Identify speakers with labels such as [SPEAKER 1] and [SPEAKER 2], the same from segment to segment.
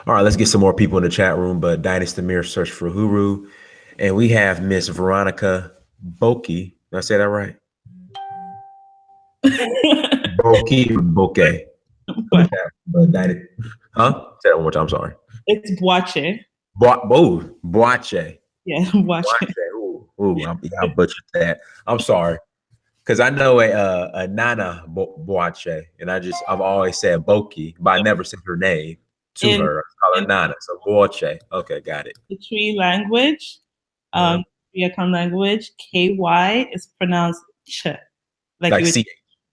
[SPEAKER 1] All right, let's get some more people in the chat room. But Dynasty Mir search for Huru. And we have Miss Veronica Boakye. Did I say that right? Boakye or Boakye?
[SPEAKER 2] But
[SPEAKER 1] Huh? Say that one more time. I'm sorry.
[SPEAKER 2] it's Boakye.
[SPEAKER 1] Boakye.
[SPEAKER 2] Yeah, Boakye.
[SPEAKER 1] Ooh, I butchered that. I'm sorry. Because I know a Nana Boakye, and I've always said Boakye, but I never said her name to her. I call her Nana. So Boakye. Okay, got it.
[SPEAKER 2] The Tree language, Vietnam language, KY is pronounced ch.
[SPEAKER 1] Like CH.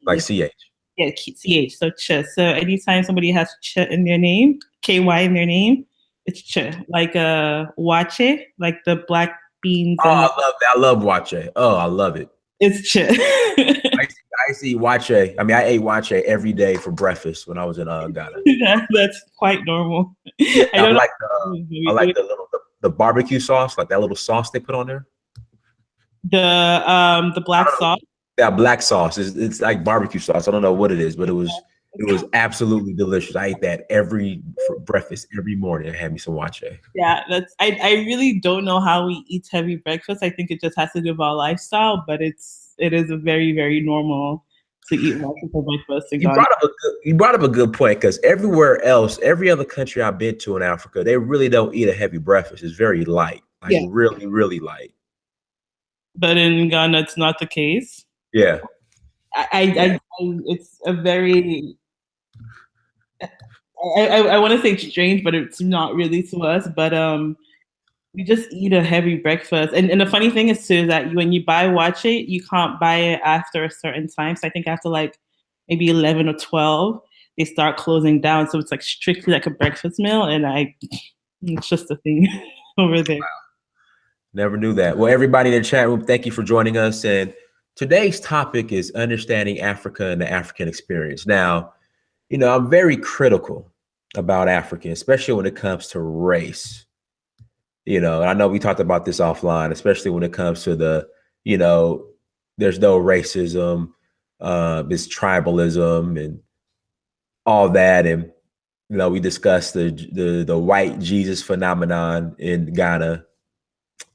[SPEAKER 1] Like CH.
[SPEAKER 2] Yeah, CH. So ch. So anytime somebody has ch in their name, KY in their name, it's ch. Like wache, like the black beans.
[SPEAKER 1] Oh, I love that. I love wache. Oh, I love it.
[SPEAKER 2] It's ch.
[SPEAKER 1] I see wache. I mean, I ate wache every day for breakfast when I was in Ghana.
[SPEAKER 2] That's quite normal.
[SPEAKER 1] I like the barbecue sauce, like that little sauce they put on there.
[SPEAKER 2] The black sauce.
[SPEAKER 1] That black sauce it's like barbecue sauce. I don't know what it is, but it was absolutely delicious. I ate that for breakfast every morning. I had me some wache.
[SPEAKER 2] Yeah, I really don't know how we eat heavy breakfast. I think it just has to do with our lifestyle, but it is a very, very normal to eat wache for breakfast.
[SPEAKER 1] You brought up a good point, because everywhere else, every other country I've been to in Africa, they really don't eat a heavy breakfast. It's very light, really, really light.
[SPEAKER 2] But in Ghana, it's not the case.
[SPEAKER 1] Yeah.
[SPEAKER 2] It's a very, I want to say strange, but it's not really to us. But we just eat a heavy breakfast. And the funny thing is too, that when you buy wache, you can't buy it after a certain time. So I think after like maybe 11 or 12, they start closing down. So it's like strictly like a breakfast meal. And it's just a thing over there. Wow.
[SPEAKER 1] Never knew that. Well, everybody in the chat room, thank you for joining us. And today's topic is understanding Africa and the African experience. Now, I'm very critical about Africa, especially when it comes to race. I know we talked about this offline, especially when it comes to there's no racism, it's tribalism and all that. And, we discussed the white Jesus phenomenon in Ghana.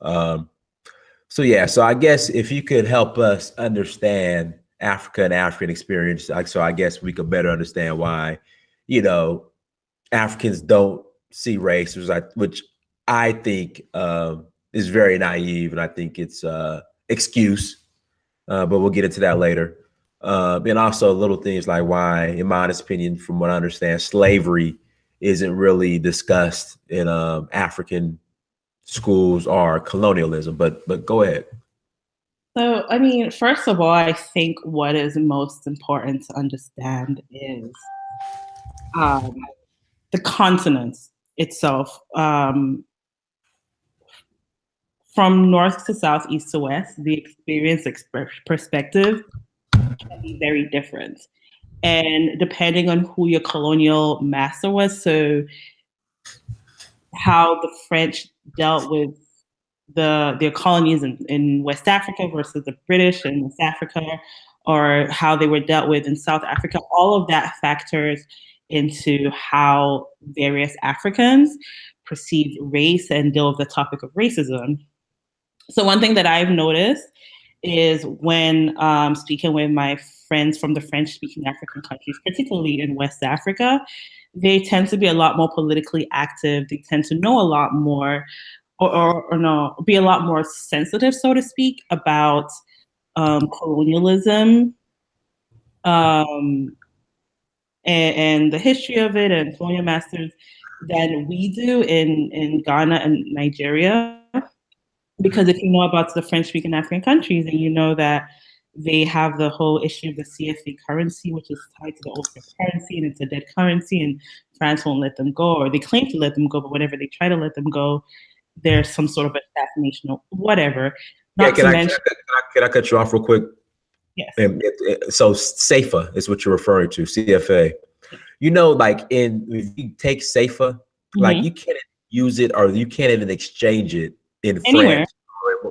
[SPEAKER 1] So I guess if you could help us understand Africa and African experience, so I guess we could better understand why, Africans don't see race, which I think is very naive, and I think it's excuse, but we'll get into that later. And also little things like why, in my honest opinion, from what I understand, slavery isn't really discussed in African schools or colonialism, but go ahead.
[SPEAKER 2] So, I mean, first of all, I think what is most important to understand is the continent itself. From north to south, east to west, the experience perspective can be very different. And depending on who your colonial master was, so how the French dealt with their colonies in West Africa versus the British in West Africa, or how they were dealt with in South Africa, all of that factors into how various Africans perceive race and deal with the topic of racism. So one thing that I've noticed is when speaking with my friends from the French-speaking African countries, particularly in West Africa, they tend to be a lot more politically active. They tend to know a lot more, or be a lot more sensitive, so to speak, about colonialism and the history of it and colonial masters than we do in Ghana and Nigeria. Because if you know about the French-speaking African countries, and you know that they have the whole issue of the CFA currency, which is tied to the old currency, and it's a dead currency, and France won't let them go, or they claim to let them go, but whenever they try to let them go, there's some sort of assassination or whatever.
[SPEAKER 1] Can I cut you off real quick?
[SPEAKER 2] Yes.
[SPEAKER 1] So SAFA is what you're referring to, CFA. Like if you take SAFA, like you can't use it, or you can't even exchange it in
[SPEAKER 2] anywhere.
[SPEAKER 1] France.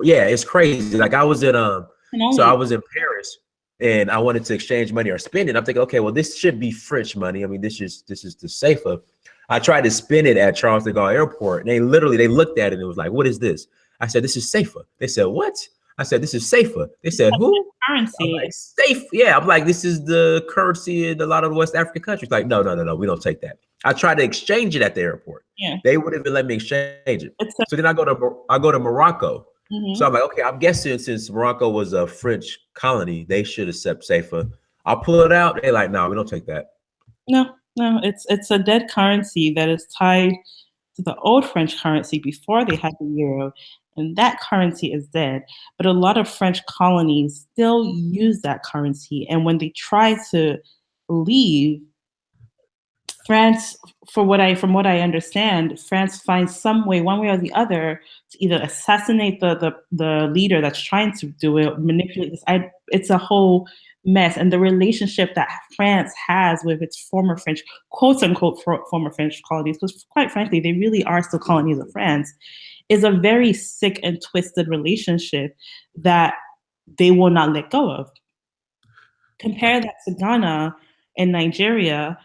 [SPEAKER 1] Yeah, it's crazy. Like I was in I was in Paris, and I wanted to exchange money or spend it. I'm thinking, okay, well, this should be French money. I mean, this is the safer. I tried to spend it at Charles de Gaulle Airport, and they looked at it and it was like, what is this? I said, this is safer. They said, what? I said, this is safer. They said, who?
[SPEAKER 2] Currency.
[SPEAKER 1] I'm like, safe. Yeah, I'm like, this is the currency in a lot of the West African countries. Like, no, we don't take that. I tried to exchange it at the airport.
[SPEAKER 2] Yeah.
[SPEAKER 1] They wouldn't even let me exchange it. So then I go to Morocco. So I'm like, okay, I'm guessing since Morocco was a French colony, they should accept safer. I'll pull it out. They're like, no, we don't take that.
[SPEAKER 2] No, it's a dead currency that is tied to the old French currency before they had the euro, and that currency is dead. But a lot of French colonies still use that currency, and when they try to leave, France, from what I understand, France finds some way, one way or the other, to either assassinate the leader that's trying to do it, manipulate this. It's a whole mess, and the relationship that France has with its former French, quote unquote, former French colonies, because quite frankly, they really are still colonies of France, is a very sick and twisted relationship that they will not let go of. Compare that to Ghana and Nigeria.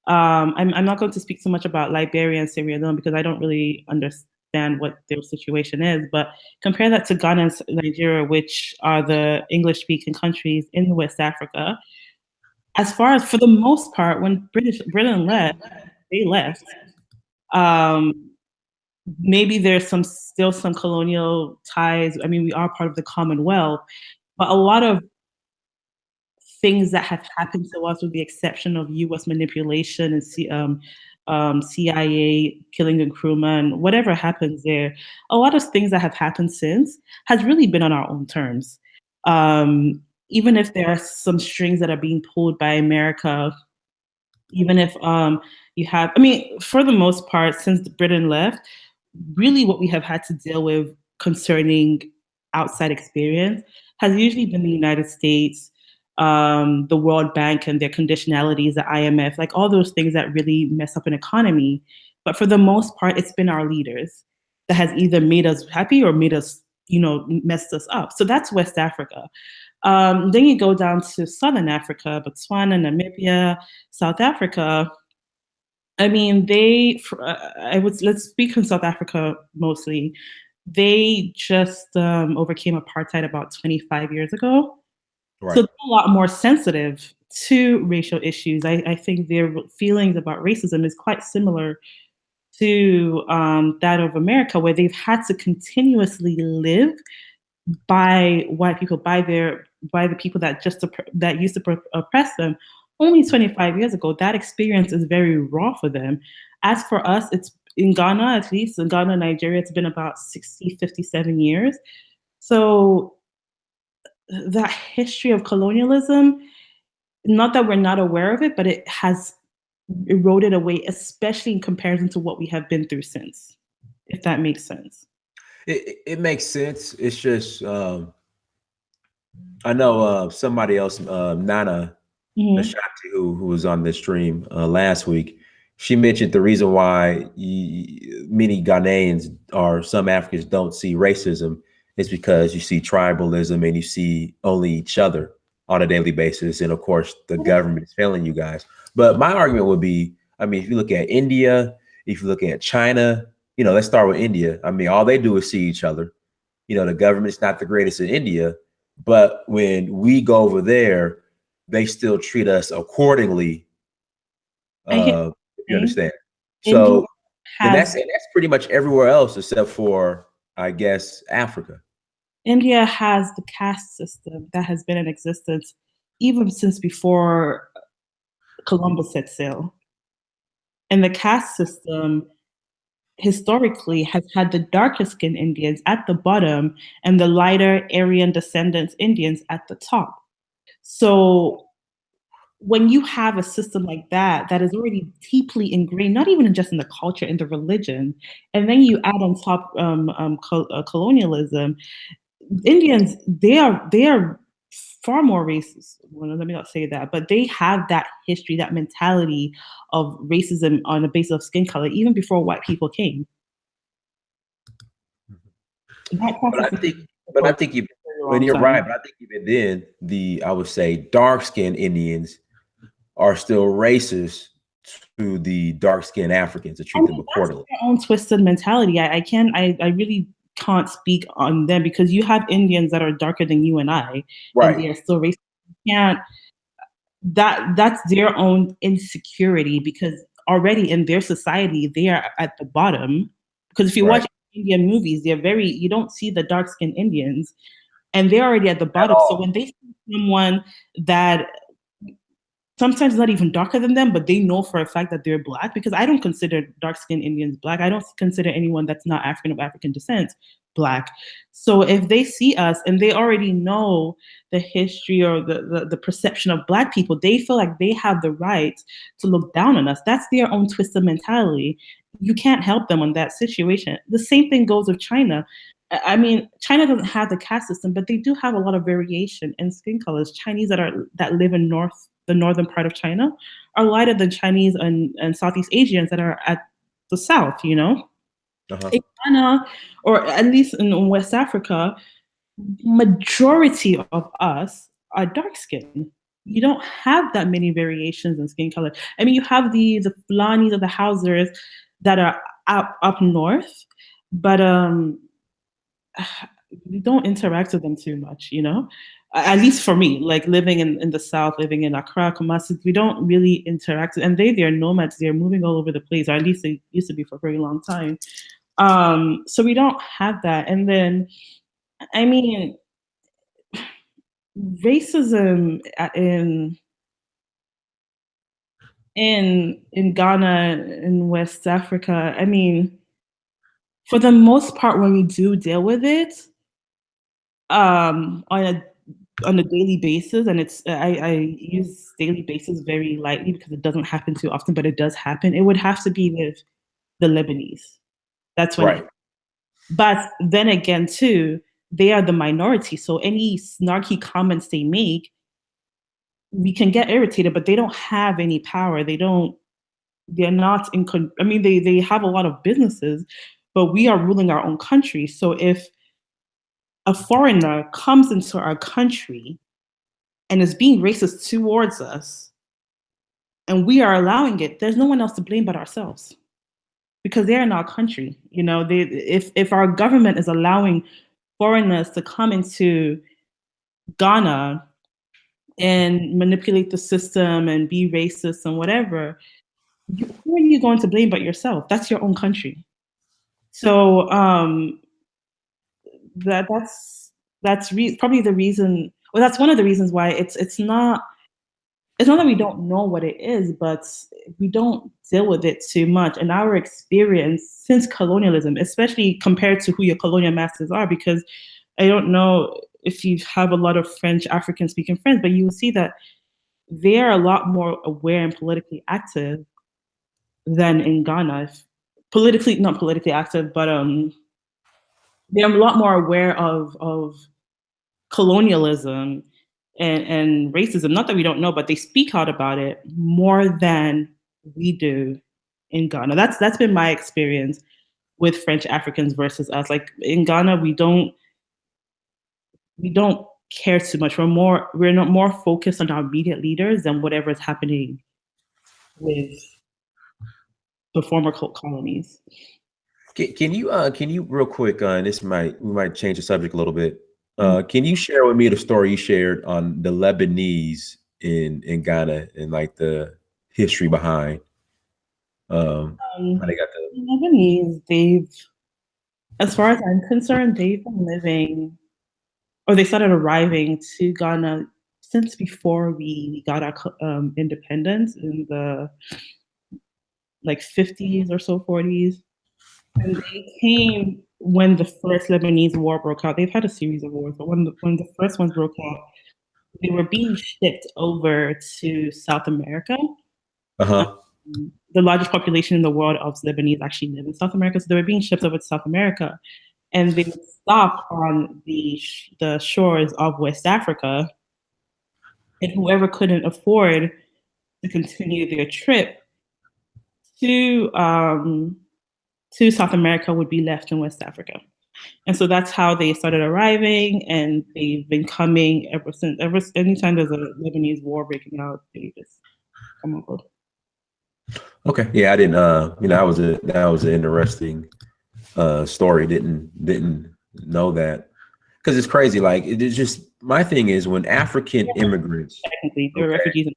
[SPEAKER 2] I'm not going to speak so much about Liberia and Sierra Leone because I don't really understand what their situation is, but compare that to Ghana and Nigeria, which are the English-speaking countries in West Africa. As far as, for the most part, when Britain left, they left. Maybe there's still some colonial ties. I mean, we are part of the Commonwealth, but a lot of things that have happened to us, with the exception of U.S. manipulation and CIA killing Nkrumah and whatever happens there, a lot of things that have happened since has really been on our own terms. Even if there are some strings that are being pulled by America, even if you have, I mean, for the most part, since Britain left, really what we have had to deal with concerning outside experience has usually been the United States, the World Bank and their conditionalities, the IMF, like all those things that really mess up an economy. But for the most part, it's been our leaders that has either made us happy or made us, messed us up. So that's West Africa. Then you go down to Southern Africa, Botswana, Namibia, South Africa. I mean, let's speak on South Africa mostly. They just overcame apartheid about 25 years ago. Right. So they're a lot more sensitive to racial issues. I think their feelings about racism is quite similar to that of America, where they've had to continuously live by white people, by the people that used to oppress them. Only 25 years ago, that experience is very raw for them. As for us, it's in Ghana, at least in Ghana, Nigeria, it's been about 60, 57 years. So that history of colonialism, not that we're not aware of it, but it has eroded away, especially in comparison to what we have been through since, if that makes sense.
[SPEAKER 1] It makes sense. It's just, I know somebody else, Nana Ashanti, who was on this stream last week, she mentioned the reason why many Ghanaians or some Africans don't see racism is because you see tribalism and you see only each other on a daily basis. And of course, the government is failing you guys. But my argument would be, I mean, if you look at India, if you look at China, let's start with India. I mean, all they do is see each other. The government's not the greatest in India, but when we go over there, they still treat us accordingly. You understand? So and that's pretty much everywhere else except for, I guess, Africa.
[SPEAKER 2] India has the caste system that has been in existence even since before Columbus set sail. And the caste system historically has had the darker skinned Indians at the bottom and the lighter Aryan descendants Indians at the top. So when you have a system like that is already deeply ingrained, not even just in the culture, in the religion, and then you add on top colonialism, Indians, they are far more racist. Well, let me not say that, but they have that history, that mentality of racism on the basis of skin color, even before white people came.
[SPEAKER 1] But I think you And
[SPEAKER 2] long
[SPEAKER 1] you're
[SPEAKER 2] time.
[SPEAKER 1] right, but I think even then, I would say dark-skinned Indians are still racist to the dark-skinned Africans to
[SPEAKER 2] I
[SPEAKER 1] treat them
[SPEAKER 2] mean, that's
[SPEAKER 1] accordingly.
[SPEAKER 2] their own twisted mentality. I really can't speak on them because you have Indians that are darker than you and I, and
[SPEAKER 1] Right.
[SPEAKER 2] they are still racist. You can't, that's their own insecurity because already in their society they are at the bottom. Because if you
[SPEAKER 1] Right.
[SPEAKER 2] watch Indian movies, you don't see the dark skinned Indians and they're already at the
[SPEAKER 1] At
[SPEAKER 2] bottom. So
[SPEAKER 1] all.
[SPEAKER 2] when they see someone that sometimes not even darker than them, but they know for a fact that they're black, because I don't consider dark-skinned Indians black. I don't consider anyone that's not African of African descent black. So if they see us and they already know the history or the perception of black people, they feel like they have the right to look down on us. That's their own twisted mentality. You can't help them on that situation. The same thing goes with China. I mean, China doesn't have the caste system, but they do have a lot of variation in skin colors. Chinese that live in the northern part of China are lighter than Chinese and Southeast Asians that are at the south, you know?
[SPEAKER 1] Uh-huh.
[SPEAKER 2] In Ghana, or at least in West Africa, majority of us are dark skinned. You don't have that many variations in skin color. I mean, you have the Fulanis or the Hausers that are up north, but we don't interact with them too much, you know? At least for me, like living in the South, living in Accra, Kumasi, we don't really interact. And they're nomads, they're moving all over the place, or at least they used to be for a very long time. So we don't have that. And then, I mean, racism in Ghana, in West Africa, I mean, for the most part, when we do deal with it, on a daily basis, and I use daily basis very lightly because it doesn't happen too often, but it does happen. It would have to be with the Lebanese. That's when
[SPEAKER 1] Right.
[SPEAKER 2] but then again too, they are the minority. So any snarky comments they make, we can get irritated, but they don't have any power. They're not I mean, they have a lot of businesses, but we are ruling our own country. So if a foreigner comes into our country and is being racist towards us, and we are allowing it, there's no one else to blame but ourselves, because they're in our country. You know, if our government is allowing foreigners to come into Ghana and manipulate the system and be racist and whatever, who are you going to blame but yourself? That's your own country. So probably the reason. Well, that's one of the reasons why it's not that we don't know what it is, but we don't deal with it too much. And our experience since colonialism, especially compared to who your colonial masters are, because I don't know if you have a lot of French, African speaking friends, but you will see that they're a lot more aware and politically active than in Ghana. Not politically active, but they're a lot more aware of colonialism and racism. Not that we don't know, but they speak out about it more than we do in Ghana. That's been my experience with French Africans versus us. Like in Ghana, we don't care too much. We're not more focused on our immediate leaders than whatever is happening with the former colonies.
[SPEAKER 1] Can you real quick, we might change the subject a little bit.
[SPEAKER 2] Mm.
[SPEAKER 1] Can you share with me the story you shared on the Lebanese in Ghana and like the history behind how they got the
[SPEAKER 2] Lebanese, as far as I'm concerned, they've been living, or they started arriving to Ghana since before we got our independence in the like 50s or so, 40s. And they came when the first Lebanese war broke out. They've had a series of wars, but when the first ones broke out, they were being shipped over to South America.
[SPEAKER 1] uh-huh.
[SPEAKER 2] The largest population in the world of Lebanese actually live in South America, so they were being shipped over to South America, and they would stop on the shores of West Africa, and whoever couldn't afford to continue their trip to South America would be left in West Africa. And so that's how they started arriving, and they've been coming ever since. Anytime there's a Lebanese war breaking out, they just come over.
[SPEAKER 1] Okay. Yeah, I didn't. That was an interesting story. Didn't know that, because it's crazy. Like, it's just, my thing is, when African immigrants,
[SPEAKER 2] Technically, they were refugees.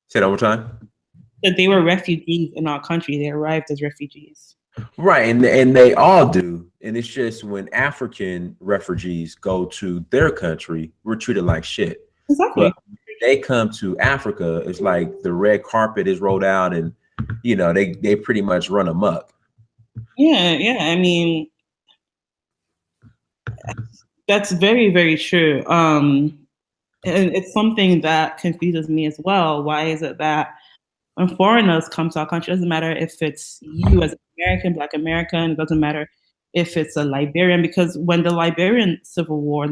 [SPEAKER 1] Say that one more time.
[SPEAKER 2] That they were refugees in our country. They arrived as refugees.
[SPEAKER 1] Right, and they all do. And it's just, when African refugees go to their country, we're treated like shit.
[SPEAKER 2] Exactly.
[SPEAKER 1] But when they come to Africa, it's like the red carpet is rolled out, and they pretty much run amok.
[SPEAKER 2] Yeah. I mean, that's very, very true. And it's something that confuses me as well. Why is it that when foreigners come to our country, it doesn't matter if it's you as an American, Black American, it doesn't matter if it's a Liberian, because when the Liberian and Civil War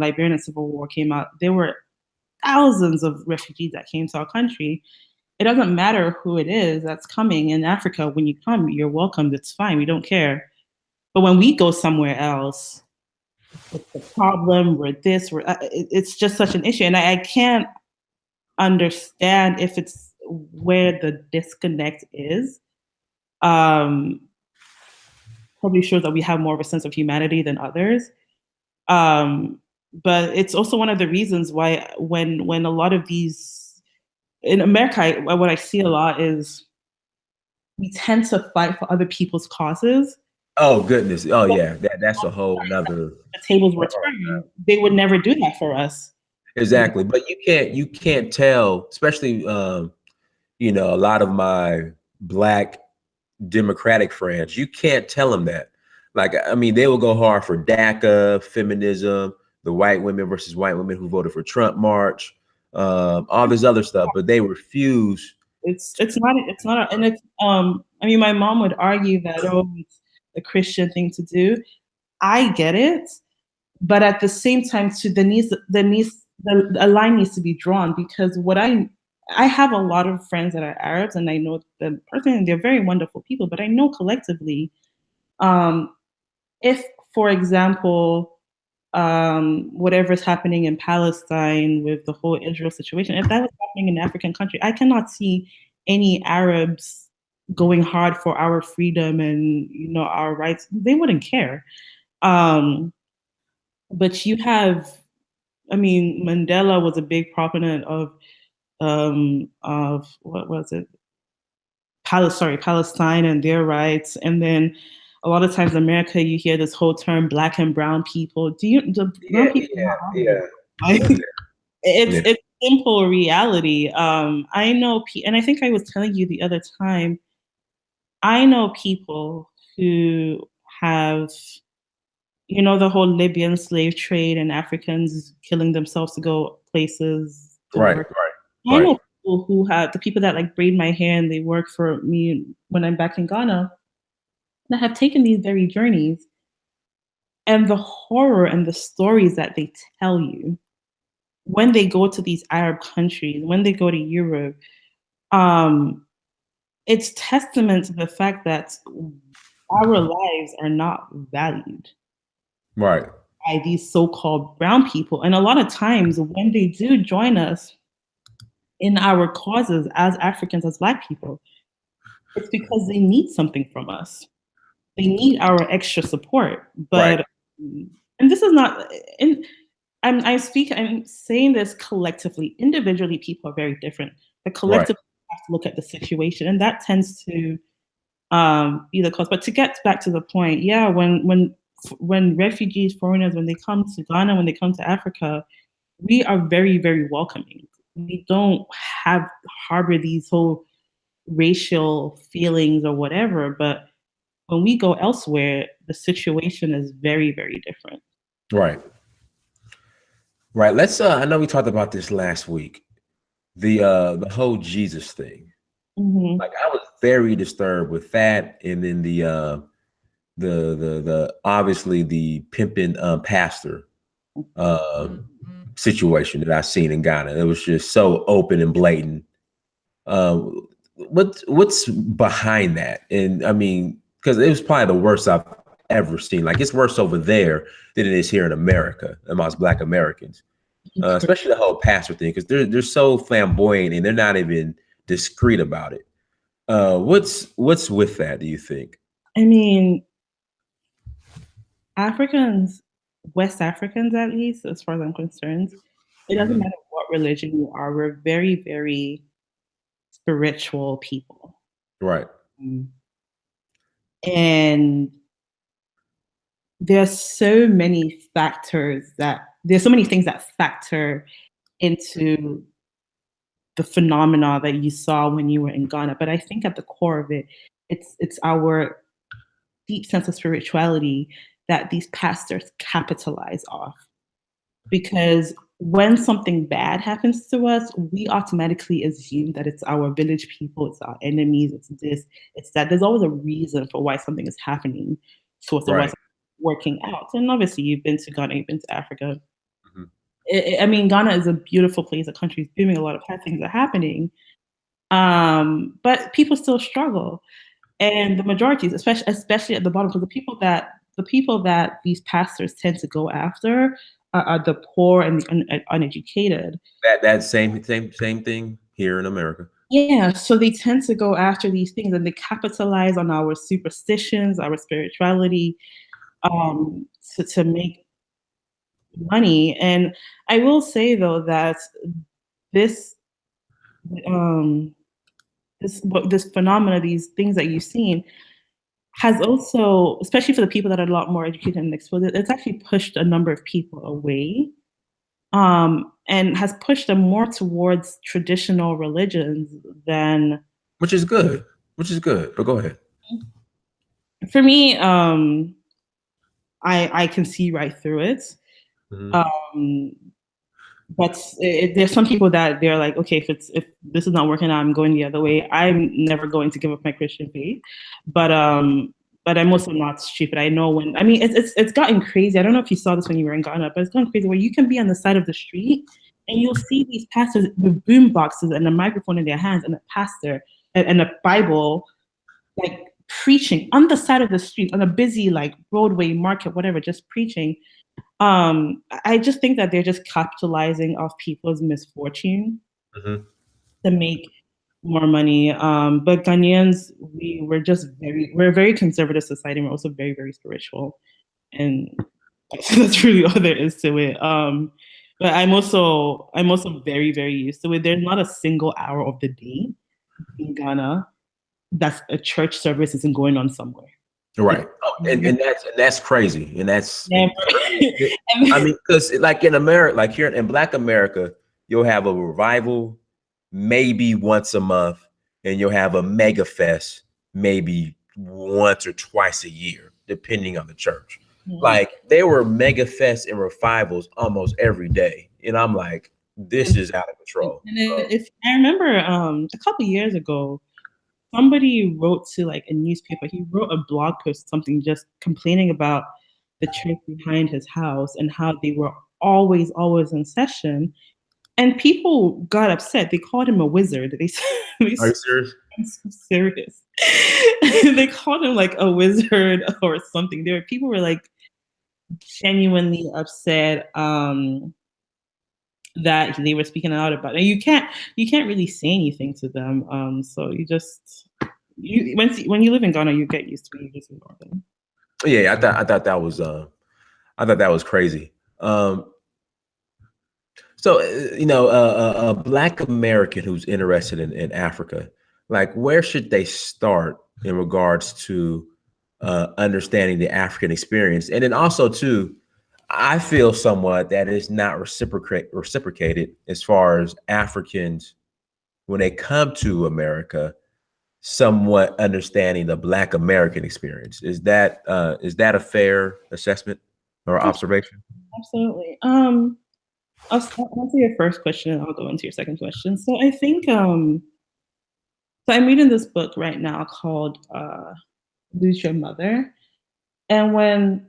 [SPEAKER 2] came out, there were thousands of refugees that came to our country. It doesn't matter who it is that's coming in Africa. When you come, you're welcomed. It's fine. We don't care. But when we go somewhere else, it's a problem. It's just such an issue. And I can't understand if it's where the disconnect is. Probably shows that we have more of a sense of humanity than others. But it's also one of the reasons why when a lot of these in America, what I see a lot is we tend to fight for other people's causes.
[SPEAKER 1] Oh goodness! Oh yeah, that's a whole nother.
[SPEAKER 2] The tables were turned. They would never do that for us.
[SPEAKER 1] Exactly, but you can't tell, especially a lot of my Black Democratic friends. You can't tell them that. Like, I mean, they will go hard for DACA, feminism, the white women versus white women who voted for Trump march, all this other stuff, but they refuse.
[SPEAKER 2] It's not, and it's I mean, my mom would argue that it's a Christian thing to do. I get it, but at the same time, too, the line needs to be drawn, because I have a lot of friends that are Arabs, and I know them personally, and they're very wonderful people, but I know collectively, if, for example, whatever's happening in Palestine with the whole Israel situation, if that was happening in an African country, I cannot see any Arabs going hard for our freedom and our rights. They wouldn't care. But you have, I mean, Mandela was a big proponent of what was it? Palestine and their rights. And then a lot of times in America, you hear this whole term Black and brown people. Brown people? It's simple reality. I know, and I think I was telling you the other time, I know people who have, the whole Libyan slave trade and Africans killing themselves to go places.
[SPEAKER 1] Right.
[SPEAKER 2] I know people who have, the people that like braid my hair and they work for me when I'm back in Ghana, that have taken these very journeys, and the horror and the stories that they tell you when they go to these Arab countries, when they go to Europe, it's testament to the fact that our lives are not valued.
[SPEAKER 1] Right.
[SPEAKER 2] By these so-called brown people. And a lot of times when they do join us in our causes as Africans, as Black people, it's because they need something from us. They need our extra support. But, and this is not, I'm saying this collectively. Individually, people are very different. But collectively, we have to look at the situation. And that tends to be the cause. But to get back to the point, yeah, when refugees, foreigners, when they come to Ghana, when they come to Africa, we are very, very welcoming. We don't harbor these whole racial feelings or whatever, but when we go elsewhere, the situation is very, very different.
[SPEAKER 1] Right. Let's I know we talked about this last week. The whole Jesus thing.
[SPEAKER 2] Mm-hmm.
[SPEAKER 1] Like, I was very disturbed with that, and then the obviously the pimping pastor situation that I seen in Ghana. It was just so open and blatant. What's behind that? And I mean, because it was probably the worst I've ever seen. Like it's worse over there than it is here in America amongst Black Americans, especially the whole pastor thing, because they're so flamboyant and they're not even discreet about it. What's with that, do you think?
[SPEAKER 2] I mean, Africans, West Africans at least, as far as I'm concerned, it doesn't matter what religion you are, we're very, very spiritual people.
[SPEAKER 1] Right.
[SPEAKER 2] And there's so many things that factor into the phenomena that you saw when you were in Ghana. But I think at the core of it, it's our deep sense of spirituality that these pastors capitalize off. Because when something bad happens to us, we automatically assume that it's our village people, it's our enemies, it's this, it's that. There's always a reason for why something is happening to us or why something's working out. And obviously, you've been to Ghana, you've been to Africa. I mean, Ghana is a beautiful place. The country is booming. A lot of bad things are happening. But people still struggle. And the majorities, especially at the bottom, because the people that these pastors tend to go after are the poor and the uneducated.
[SPEAKER 1] That same thing here in America.
[SPEAKER 2] Yeah, so they tend to go after these things and they capitalize on our superstitions, our spirituality, to make money. And I will say though that this phenomena, these things that you've seen, has also, especially for the people that are a lot more educated and exposed, it's actually pushed a number of people away, and has pushed them more towards traditional religions than.
[SPEAKER 1] Which is good. But go ahead.
[SPEAKER 2] For me, I can see right through it. But there's some people that they're like, okay, if this is not working out, I'm going the other way. I'm never going to give up my Christian faith, but I'm also not stupid. I know when. I mean, it's gotten crazy. I don't know if you saw this when you were in Ghana, but it's gotten crazy where you can be on the side of the street and you'll see these pastors with boom boxes and a microphone in their hands and a pastor and a Bible, like preaching on the side of the street on a busy like Broadway market, whatever, just preaching. I just think that they're just capitalizing off people's misfortune to make more money. But Ghanaians, we're a very conservative society. We're also very, very spiritual, and that's really all there is to it. But I'm also very, very used to it. There's not a single hour of the day in Ghana that's a church service isn't going on somewhere.
[SPEAKER 1] Right. And that's crazy. And that's, I mean, because like in America, like here in Black America, you'll have a revival maybe once a month, and you'll have a mega fest maybe once or twice a year, depending on the church. Like there were mega fests and revivals almost every day. And I'm like, this is out of control.
[SPEAKER 2] And if I remember a couple of years ago, somebody wrote to like a newspaper. He wrote a blog post, something just complaining about the church behind his house and how they were always in session. And people got upset. They called him a wizard. Are you serious? I'm so serious. They called him like a wizard or something. People were like genuinely upset that they were speaking out about it. You can't really say anything to them. So when you live in Ghana, you get used to it. You just ignore them.
[SPEAKER 1] Yeah, I thought that was crazy. So a Black American who's interested in Africa, like where should they start in regards to understanding the African experience? And then also too, I feel somewhat that it's not reciprocated as far as Africans when they come to America, somewhat understanding the Black American experience. Is that a fair assessment or observation?
[SPEAKER 2] Absolutely. I'll answer your first question and I'll go into your second question. So I think so I'm reading this book right now called Lose Your Mother. And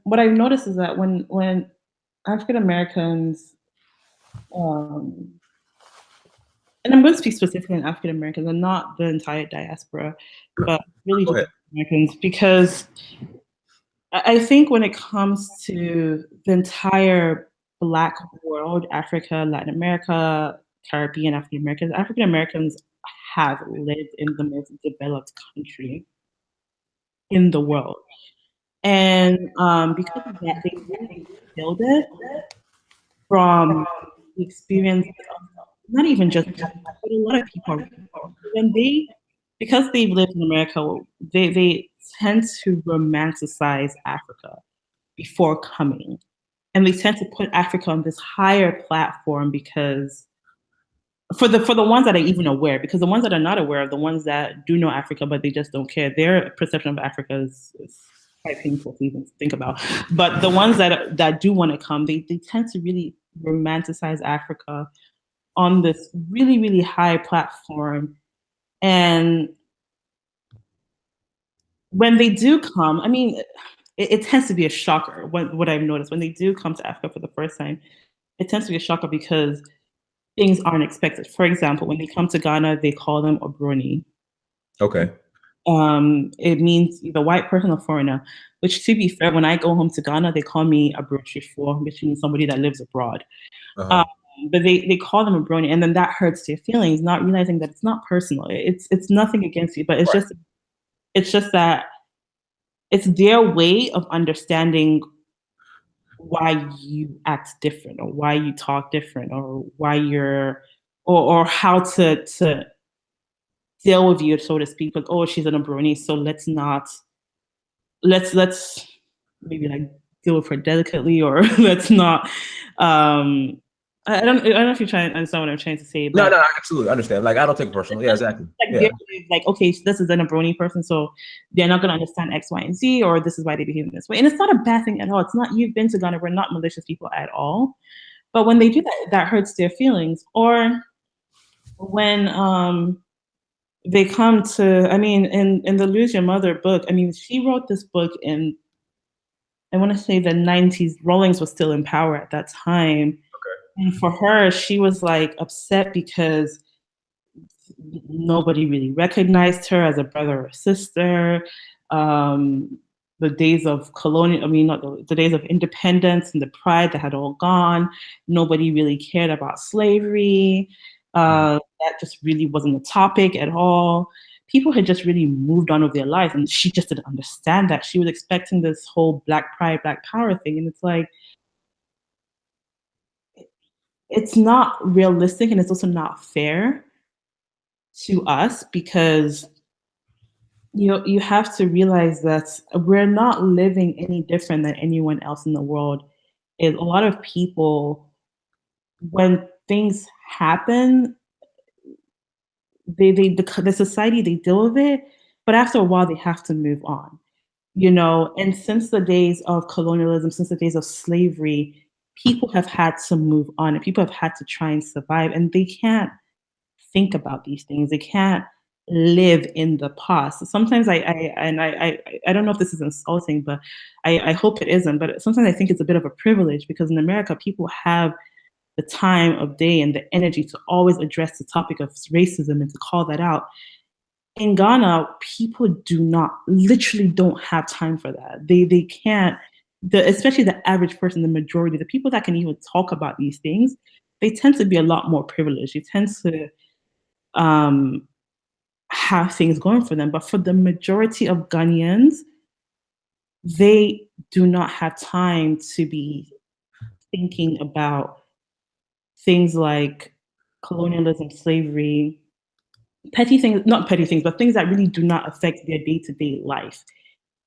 [SPEAKER 2] what I've noticed is that when African Americans, and I'm going to speak specifically on African Americans and not the entire diaspora, but really just Americans, because I think when it comes to the entire Black world, Africa, Latin America, Caribbean, African Americans have lived in the most developed country in the world. And because of that, they really build it from the experience of not even just Black people, but a lot of people around them. When they, because they've lived in America, they tend to romanticize Africa before coming. And they tend to put Africa on this higher platform because for the ones that are even aware, because the ones that are not aware of, the ones that do know Africa but they just don't care, their perception of Africa is quite painful to even think about. But the ones that do want to come, they tend to really romanticize Africa on this really, really high platform. And when they do come, I mean, it tends to be a shocker. What I've noticed when they do come to Africa for the first time, it tends to be a shocker because things aren't expected. For example, when they come to Ghana, they call them Obroni.
[SPEAKER 1] Okay.
[SPEAKER 2] It means either white person or foreigner, which to be fair, when I go home to Ghana, they call me a Brochifo, which means somebody that lives abroad.
[SPEAKER 1] Uh-huh.
[SPEAKER 2] But they call them a brony, and then that hurts their feelings, not realizing that it's not personal. It's nothing against you, but
[SPEAKER 1] Right.
[SPEAKER 2] It's just that it's their way of understanding why you act different or why you talk different or why you're or how to deal with you, so to speak. But oh, she's an Abroni, so let's maybe like deal with her delicately, or let's not. I don't know if you're trying to understand what I'm trying to say,
[SPEAKER 1] No,
[SPEAKER 2] but
[SPEAKER 1] no, I absolutely understand. Like, I don't take it personally. Yeah, exactly.
[SPEAKER 2] like
[SPEAKER 1] Yeah.
[SPEAKER 2] like, okay, so this is an Abroni person, so they're not gonna understand X, Y, and Z, or this is why they behave in this way. And it's not a bad thing at all. It's not, you've been to Ghana, we're not malicious people at all. But when they do that, that hurts their feelings. Or when they come to, I mean, in the Lose Your Mother book, I mean, she wrote this book in, I want to say the 90s. Rawlings was still in power at that time. And for her, she was like upset because nobody really recognized her as a brother or sister. The days of colonial, I mean, not the days of independence and the pride that had all gone. Nobody really cared about slavery. That just really wasn't a topic at all. People had just really moved on with their lives, and she just didn't understand that. She was expecting this whole Black pride, Black power thing, and it's like, it's not realistic, and it's also not fair to us, because you have to realize that we're not living any different than anyone else in the world. A lot of people, when things happen, the society, they deal with it, but after a while they have to move on. And since the days of colonialism, since the days of slavery, people have had to move on, and people have had to try and survive, and they can't think about these things. They can't live in the past. Sometimes I don't know if this is insulting, but I hope it isn't. But sometimes I think it's a bit of a privilege, because in America, people have the time of day and the energy to always address the topic of racism and to call that out. In Ghana, people do not, literally don't have time for that. They can't, especially the average person, the majority, the people that can even talk about these things, they tend to be a lot more privileged. They tend to have things going for them. But for the majority of Ghanaians, they do not have time to be thinking about things like colonialism, slavery, petty things, not petty things, but things that really do not affect their day-to-day life,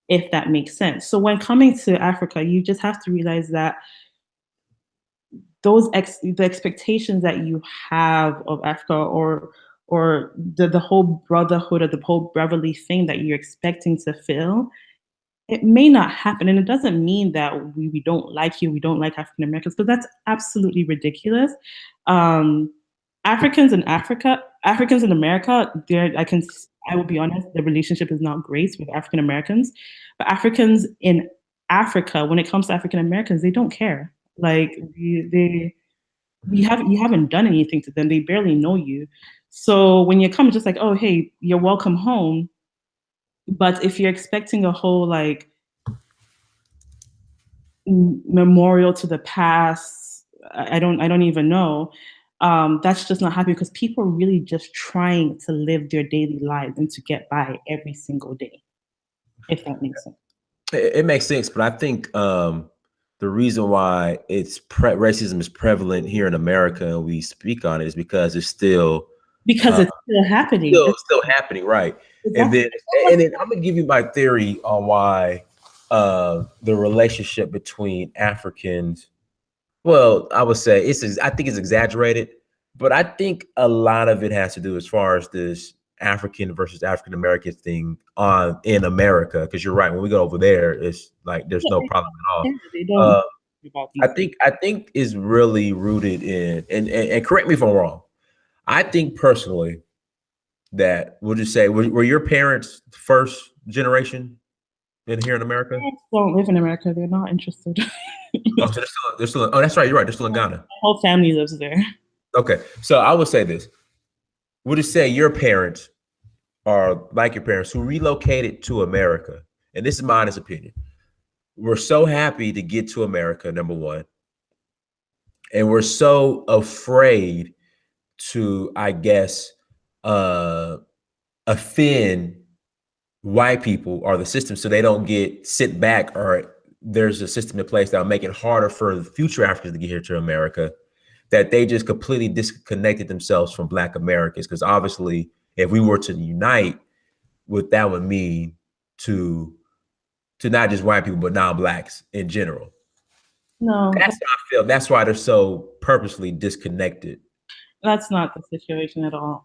[SPEAKER 2] if that makes sense. So when coming to Africa, you just have to realize that the expectations that you have of Africa, or the whole brotherhood or the whole brotherly thing that you're expecting to feel, it may not happen. And it doesn't mean that we don't like you, we don't like African Americans, because that's absolutely ridiculous. Africans in Africa, Africans in America, I will be honest, the relationship is not great with African Americans. But Africans in Africa, when it comes to African Americans, they don't care. Like you haven't done anything to them. They barely know you. So when you come, just like, oh hey, you're welcome home. But if you're expecting a whole like memorial to the past. I don't even know. That's just not happening because people are really just trying to live their daily lives and to get by every single day, if that makes sense.
[SPEAKER 1] It makes sense, but I think the reason why racism is prevalent here in America and we speak on it is because it's still
[SPEAKER 2] Because it's still happening.
[SPEAKER 1] still happening, right?
[SPEAKER 2] Exactly.
[SPEAKER 1] And then I'm gonna give you my theory on why the relationship between Africans. Well, I would say I think it's exaggerated, but I think a lot of it has to do as far as this African versus African American thing in America. Because you're right, when we go over there, it's like there's no problem at all.
[SPEAKER 2] They don't about these
[SPEAKER 1] I think is really rooted in, and correct me if I'm wrong. I think personally that we'll just say were your parents first generation in here in America?
[SPEAKER 2] parents don't live in America. They're not interested.
[SPEAKER 1] Oh, so they're still. Oh, that's right. You're right. They're still in Ghana.
[SPEAKER 2] My whole family lives there.
[SPEAKER 1] Okay, so I would say this. Would you say your parents are like your parents who relocated to America? And this is my honest opinion. We're so happy to get to America, number one. And we're so afraid to, I guess, offend white people or the system so they don't get sent back, or there's a system in place that will make it harder for the future Africans to get here to America, that they just completely disconnected themselves from Black Americans. Because obviously, if we were to unite, what that would mean to not just white people, but non-Blacks in general.
[SPEAKER 2] No,
[SPEAKER 1] That's how I feel. That's why they're so purposely disconnected.
[SPEAKER 2] that's not the situation at all.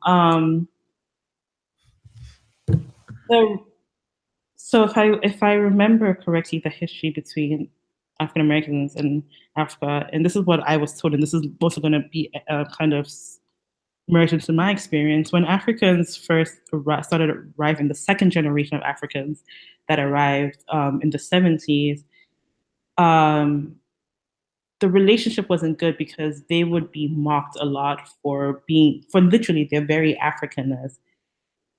[SPEAKER 2] So if I remember correctly, the history between African Americans and Africa, and this is what I was told, and this is also going to be kind of merged into my experience. When Africans first started arriving, the second generation of Africans that arrived in the 70s, the relationship wasn't good because they would be mocked a lot for literally their very Africanness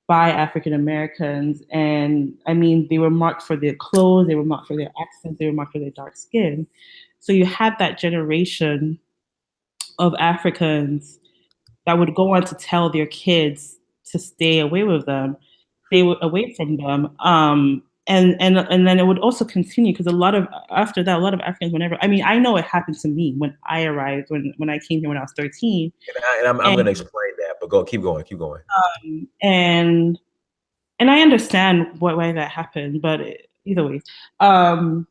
[SPEAKER 2] by African Americans. And I mean, they were marked for their clothes, they were marked for their accents, they were marked for their dark skin. So you had that generation of Africans that would go on to tell their kids to stay away away from them. And then it would also continue because after that, a lot of Africans, I know it happened to me when I arrived, when I came here when I was 13.
[SPEAKER 1] And I'm going to explain that, but keep going.
[SPEAKER 2] And I understand why that happened, but either way. And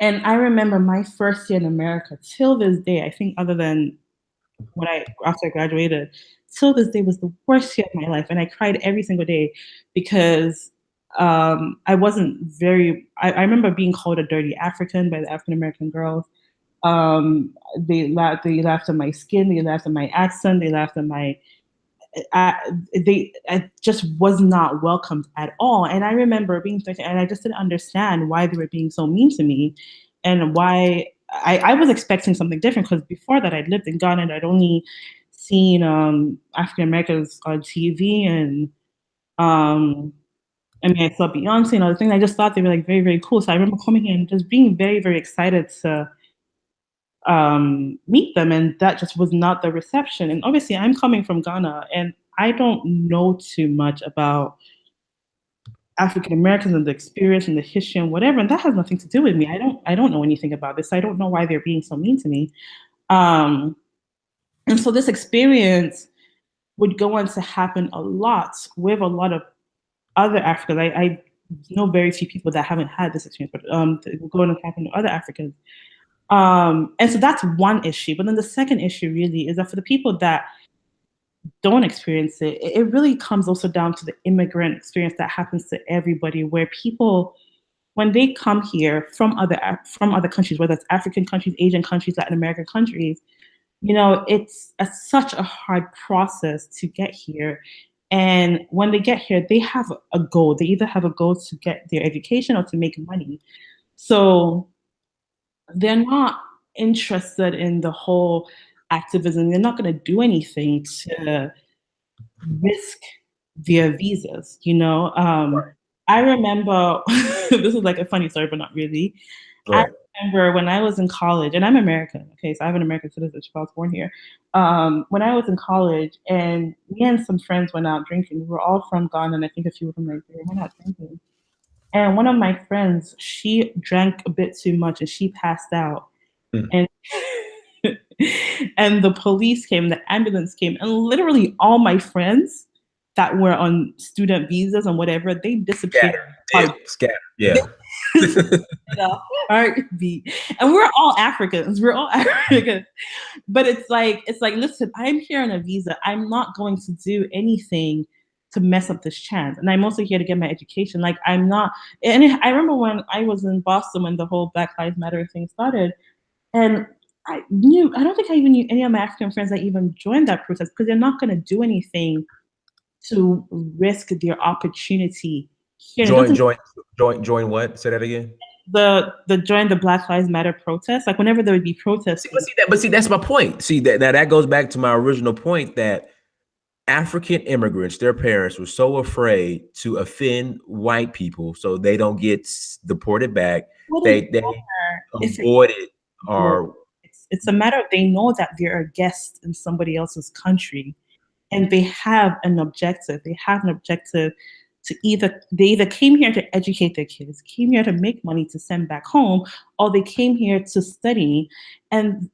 [SPEAKER 2] I remember my first year in America till this day, I think other than after I graduated, till this day was the worst year of my life. And I cried every single day because I wasn't I remember being called a dirty African by the African American girls. They laughed at my skin, they laughed at my accent, they laughed at my I just was not welcomed at all. And I remember being 13 and I just didn't understand why they were being so mean to me and why I was expecting something different because before that I'd lived in Ghana and I'd only seen African Americans on TV and I saw Beyonce and other things. I just thought they were like very, very cool. So I remember coming in and just being very, very excited to meet them, and that just was not the reception. And obviously I'm coming from Ghana and I don't know too much about African Americans and the experience and the history and whatever, and that has nothing to do with me. I don't know anything about this. I don't know why they're being so mean to me. And so this experience would go on to happen a lot with a lot of other Africans. I know very few people that haven't had this experience, but it will go on to happen to other Africans. And so that's one issue. But then the second issue really is that for the people that don't experience it, it really comes also down to the immigrant experience that happens to everybody, where people, when they come here from other countries, whether it's African countries, Asian countries, Latin American countries, it's such a hard process to get here. And when they get here, they have a goal. They either have a goal to get their education or to make money. So they're not interested in the whole activism. They're not going to do anything to risk their visas,
[SPEAKER 1] Right.
[SPEAKER 2] I remember, this is like a funny story, but not really.
[SPEAKER 1] Right.
[SPEAKER 2] remember when I was in college, and I'm American. Okay, so I have an American citizenship. I was born here. When I was in college, and me and some friends went out drinking. We were all from Ghana, and I think a few from Nigeria. Went out drinking, and one of my friends, she drank a bit too much, and she passed out.
[SPEAKER 1] Mm.
[SPEAKER 2] And and the police came, the ambulance came, and literally all my friends that were on student visas and whatever, they disappeared.
[SPEAKER 1] Scatter. Yeah.
[SPEAKER 2] Heartbeat. And we're all Africans. We're all Africans. But it's like, listen, I'm here on a visa. I'm not going to do anything to mess up this chance. And I'm also here to get my education. Like, I'm not. And I remember when I was in Boston when the whole Black Lives Matter thing started, and I don't think I even knew any of my African friends that even joined that protest, because they're not going to do anything to risk their opportunity here.
[SPEAKER 1] Join what? Say that again.
[SPEAKER 2] The join the Black Lives Matter protest. Like, whenever there would be protests.
[SPEAKER 1] But see, that's my point. See, that goes back to my original point that African immigrants, their parents were so afraid to offend white people so they don't get deported back. They avoided or
[SPEAKER 2] it's a matter of, they know that they're a guest in somebody else's country, and they have an objective. They have an objective to they either came here to educate their kids, came here to make money to send back home, or they came here to study, and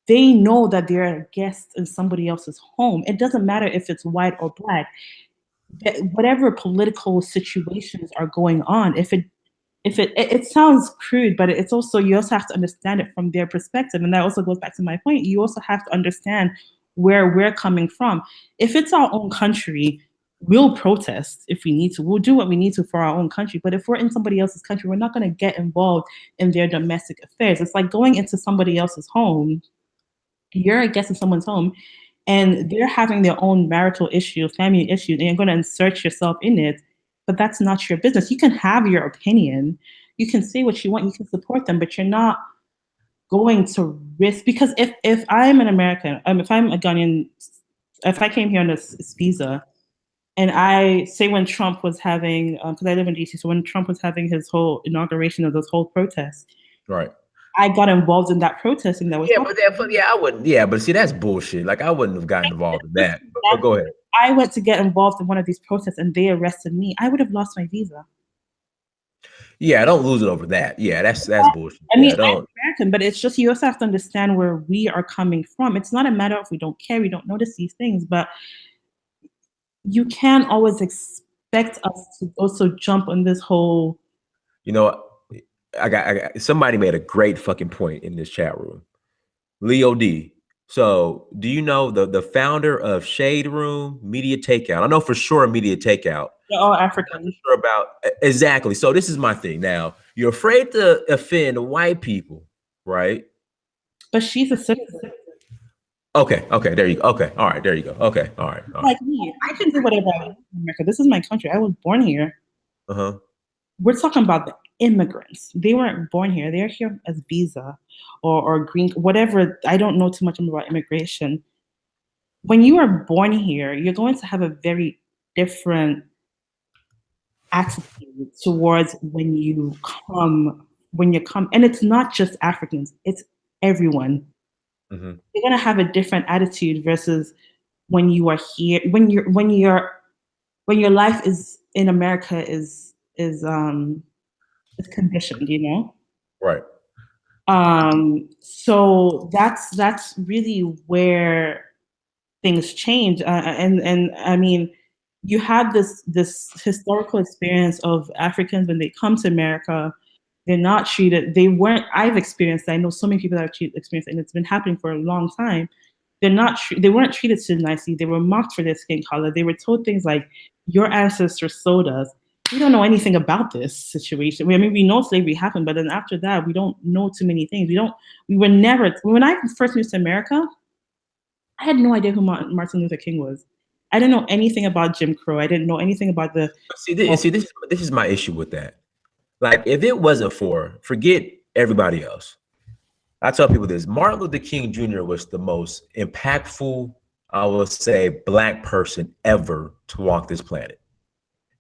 [SPEAKER 2] they know that they're a guest in somebody else's home. It doesn't matter if it's white or Black. Whatever political situations are going on, if it sounds crude, but it's also, you also have to understand it from their perspective. And that also goes back to my point. You also have to understand where we're coming from. If it's our own country, we'll protest if we need to. We'll do what we need to for our own country. But if we're in somebody else's country, we're not going to get involved in their domestic affairs. It's like going into somebody else's home. You're a guest in someone's home, and they're having their own marital issue, family issue, and you're going to insert yourself in it. But that's not your business. You can have your opinion. You can say what you want. You can support them, but you're not going to risk. Because if I'm an American, if I'm a Ghanaian, if I came here on this visa, and I say when Trump was having, because I live in DC, so when Trump was having his whole inauguration of this whole protest,
[SPEAKER 1] right,
[SPEAKER 2] I got involved in that protesting. That was
[SPEAKER 1] I wouldn't. Yeah, but see, that's bullshit. Like, I wouldn't have gotten involved in that. But go ahead.
[SPEAKER 2] I went to get involved in one of these protests, and they arrested me. I would have lost my visa.
[SPEAKER 1] Yeah, don't lose it over that. Yeah, that's bullshit.
[SPEAKER 2] I mean, I'm American, but it's just, you also have to understand where we are coming from. It's not a matter of we don't care, we don't notice these things, but you can't always expect us to also jump on this whole.
[SPEAKER 1] You know, I got somebody made a great fucking point in this chat room. Leo D. So, do you know the founder of Shade Room, Media Takeout? I know for sure Media Takeout.
[SPEAKER 2] They're all African.
[SPEAKER 1] I'm not sure about exactly. So this is my thing. Now, you're afraid to offend white people, right?
[SPEAKER 2] But she's a citizen.
[SPEAKER 1] Okay, there you go. Okay, all right, there you go. Okay, all right.
[SPEAKER 2] Like me, I can do whatever I want in America. This is my country. I was born here. We're talking about the immigrants. They weren't born here. They're here as visa or green, whatever. I don't know too much about immigration. When you are born here, you're going to have a very different attitude towards when you come. And it's not just Africans, it's everyone. You're going to have a different attitude versus when you are here, when your life is in America is conditioned, you know?
[SPEAKER 1] Right.
[SPEAKER 2] So that's really where things change. And I mean, you have this historical experience of Africans when they come to America. They're not treated. I've experienced. I know so many people that have experienced, and it's been happening for a long time. They weren't treated so nicely. They were mocked for their skin color. They were told things like, "Your ancestors sold us." We don't know anything about this situation. I mean, we know slavery happened, but then after that, we don't know too many things. When I first moved to America, I had no idea who Martin Luther King was. I didn't know anything about Jim Crow. I didn't know anything about
[SPEAKER 1] this is my issue with that. Like, if it wasn't forget everybody else. I tell people this: Martin Luther King Jr. was the most impactful, I would say, Black person ever to walk this planet.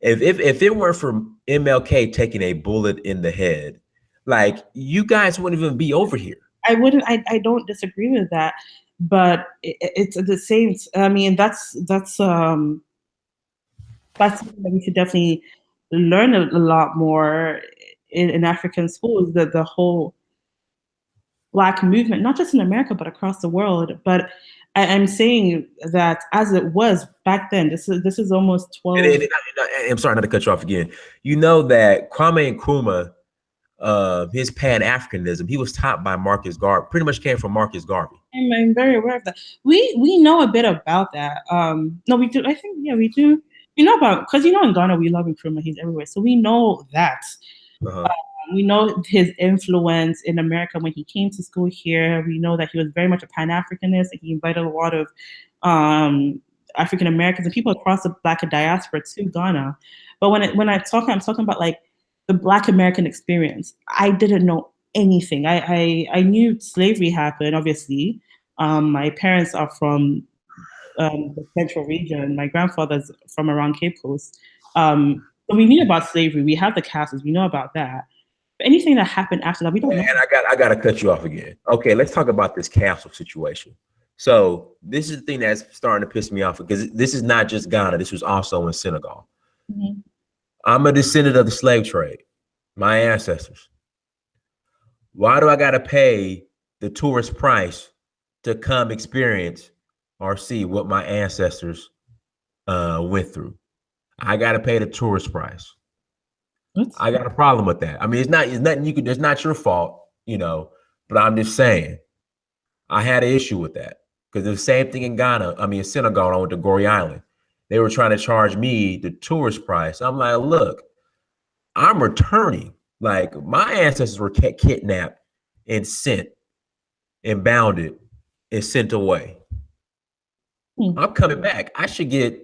[SPEAKER 1] If it weren't for MLK taking a bullet in the head, like you guys wouldn't even be over here.
[SPEAKER 2] I wouldn't. I don't disagree with that, but it's the same. I mean, that's something that we should definitely learn a lot more in African schools. That the whole Black movement, not just in America but across the world. But I'm saying that as it was back then, this is almost 12.
[SPEAKER 1] I'm sorry not to cut you off again. You know that Kwame Nkrumah, his Pan-Africanism, he was taught by Marcus Garvey, pretty much came from Marcus Garvey.
[SPEAKER 2] I'm very aware of that. We know a bit about that. No, we do. I think, yeah, we do. We know about, because in Ghana we love Nkrumah. He's everywhere, so we know that.
[SPEAKER 1] Uh-huh.
[SPEAKER 2] We know his influence in America when he came to school here. We know that he was very much a Pan-Africanist, and he invited a lot of African Americans and people across the Black diaspora to Ghana. But when I'm talking about like the Black American experience. I didn't know anything. I knew slavery happened, obviously. My parents are from the central region. My grandfather's from around Cape Coast. So we knew about slavery. We have the castles. We know about that. But anything that happened after that, we don't know.
[SPEAKER 1] And I got to cut you off again. Okay, let's talk about this castle situation. So this is the thing that's starting to piss me off, because this is not just Ghana. This was also in Senegal. Mm-hmm. I'm a descendant of the slave trade, my ancestors. Why do I got to pay the tourist price to come experience or see what my ancestors went through? I got to pay the tourist price. I got a problem with that. I mean, it's nothing you could, it's not your fault, but I'm just saying I had an issue with that, because the same thing in Ghana. I mean, in Senegal, I went to Gorée Island. They were trying to charge me the tourist price. I'm like, look, I'm returning. Like, my ancestors were kidnapped and sent and bounded and sent away. I'm coming back. I should get,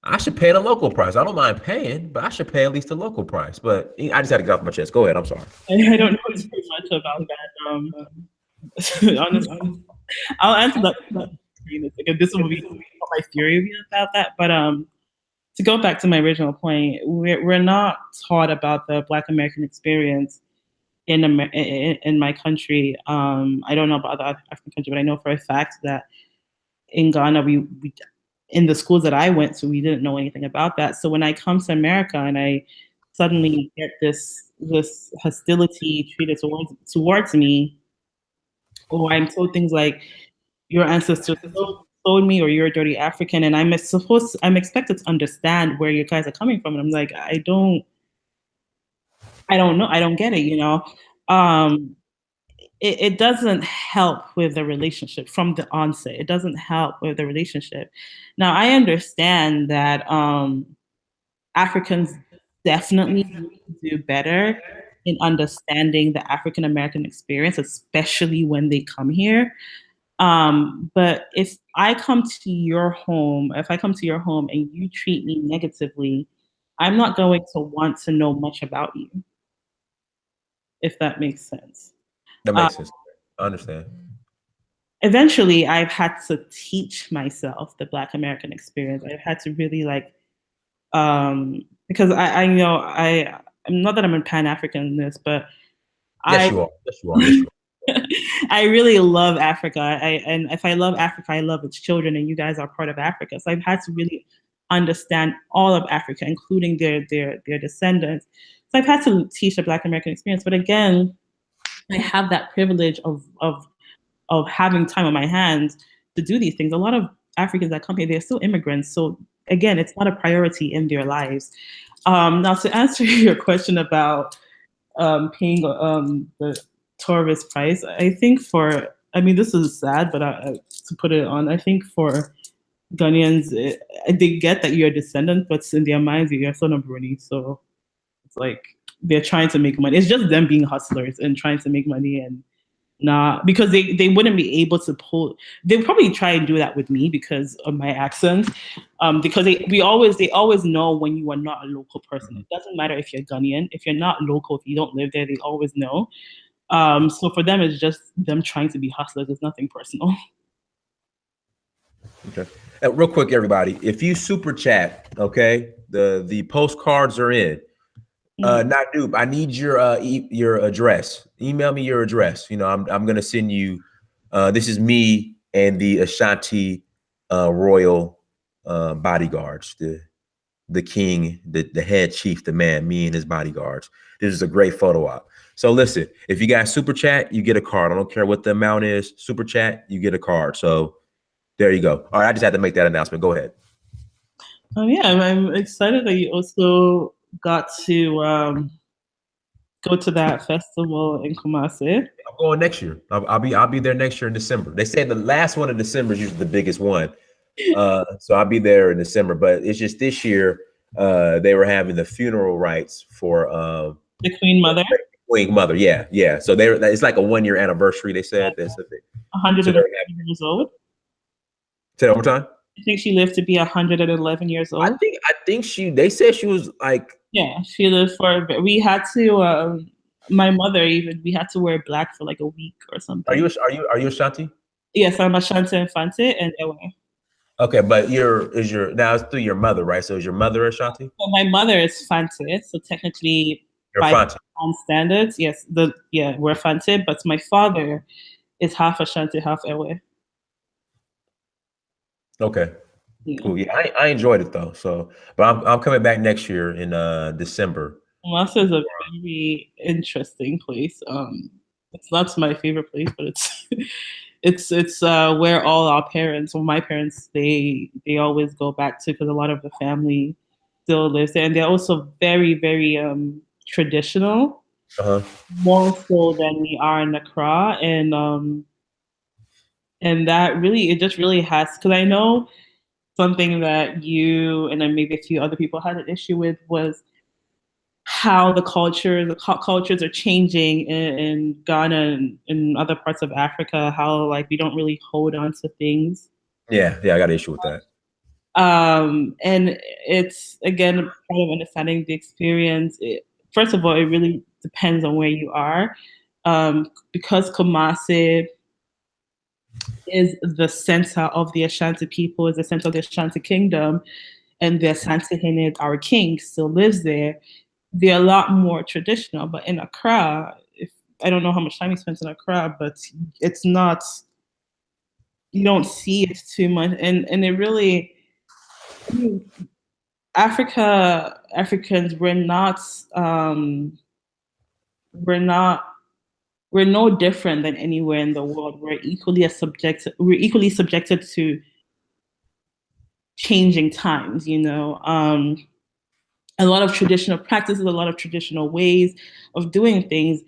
[SPEAKER 1] I should pay the local price. I don't mind paying, but I should pay at least the local price. But I just had to get off my chest. Go ahead. I'm sorry.
[SPEAKER 2] I don't know too much about that. Honestly, I'll answer that. This will be my theory about that. But to go back to my original point, we're not taught about the Black American experience in my country. I don't know about other African countries, but I know for a fact that in Ghana, we in the schools that I went to, we didn't know anything about that. So when I come to America and I suddenly get this hostility treated towards me, or I'm told things like your ancestors told me, or you're a dirty African, and I'm expected to understand where you guys are coming from, and I'm like, I don't know, I don't get it, It doesn't help with the relationship from the onset. It doesn't help with the relationship. Now, I understand that Africans definitely need to do better in understanding the African American experience, especially when they come here. But if I come to your home and you treat me negatively, I'm not going to want to know much about you, if that makes sense.
[SPEAKER 1] That makes sense. I understand.
[SPEAKER 2] Eventually, I've had to teach myself the Black American experience. I've had to really because I know I'm not that I'm a Pan-African in this, but
[SPEAKER 1] yes, you are. Yes, you are. Yes, you are.
[SPEAKER 2] I really love Africa. And if I love Africa, I love its children, and you guys are part of Africa. So I've had to really understand all of Africa, including their descendants. So I've had to teach the Black American experience. But again, I have that privilege of having time on my hands to do these things. A lot of Africans that come here, they're still immigrants. So again, it's not a priority in their lives. Now, to answer your question about paying the tourist price, I think this is sad, but to put it on, I think for Ghanaians, they get that you're a descendant, but in their minds, you're son of Bruni. So it's like they're trying to make money. It's just them being hustlers and trying to make money, and not because they wouldn't be able to pull. They would probably try and do that with me because of my accent. Because they always know when you are not a local person. It doesn't matter if you're Ghanaian, if you're not local, if you don't live there, they always know. So for them, it's just them trying to be hustlers. It's nothing personal.
[SPEAKER 1] Okay. Real quick, everybody, if you super chat, okay, the postcards are in. Not dupe. I need your your address. Email me your address. You know, I'm gonna send you. This is me and the Ashanti royal bodyguards. The king, the head chief, the man. Me and his bodyguards. This is a great photo op. So listen, if you guys super chat, you get a card. I don't care what the amount is. Super chat, you get a card. So there you go. All right, I just had to make that announcement. Go ahead.
[SPEAKER 2] Yeah, I'm excited that you also got to go to that festival in Kumasi.
[SPEAKER 1] I'm going next year. I'll be there next year in December. They say the last one in December is usually the biggest one. So I'll be there in December. But it's just this year they were having the funeral rites for
[SPEAKER 2] the Queen Mother.
[SPEAKER 1] Queen Mother, yeah, yeah. So it's like a 1-year anniversary. They said that's the thing.
[SPEAKER 2] 111 years old.
[SPEAKER 1] Say that one more time.
[SPEAKER 2] I think she lived to be 111 years old.
[SPEAKER 1] I think they said she was like,
[SPEAKER 2] yeah, she lived for. We had to. My mother even we had to wear black for like a week or something.
[SPEAKER 1] Are you Ashanti?
[SPEAKER 2] Yes, I'm Ashanti Infante and Ewe.
[SPEAKER 1] Okay, but now it's through your mother, right? So is your mother Ashanti?
[SPEAKER 2] Well, my mother is Fante, so technically
[SPEAKER 1] You're
[SPEAKER 2] by
[SPEAKER 1] Fante.
[SPEAKER 2] standards, yes, we're Fante, but my father is half Ashanti, half Ewe.
[SPEAKER 1] Okay. Yeah. Cool. Yeah, I enjoyed it though. So, but I'm coming back next year in December.
[SPEAKER 2] Kumasi is a very interesting place. It's not my favorite place, but it's where all our parents, well, my parents, they always go back to because a lot of the family still lives there, and they're also very, very traditional, more so than we are in Accra, and that really it just really has because I know something that you and then maybe a few other people had an issue with was how the cultures are changing in Ghana and in other parts of Africa, how like we don't really hold on to things.
[SPEAKER 1] Yeah, I got an issue with that.
[SPEAKER 2] And it's again kind of understanding the experience. First of all, it really depends on where you are. Because Kumasi is the center of the Ashanti people, is the center of the Ashanti kingdom, and the Asante Hene, our king, still lives there. They're a lot more traditional, but in Accra, I don't know how much time you spent in Accra, but it's not, you don't see it too much. And it really, Africans, we're no different than anywhere in the world. We're equally subjected to changing times, a lot of traditional practices, a lot of traditional ways of doing things.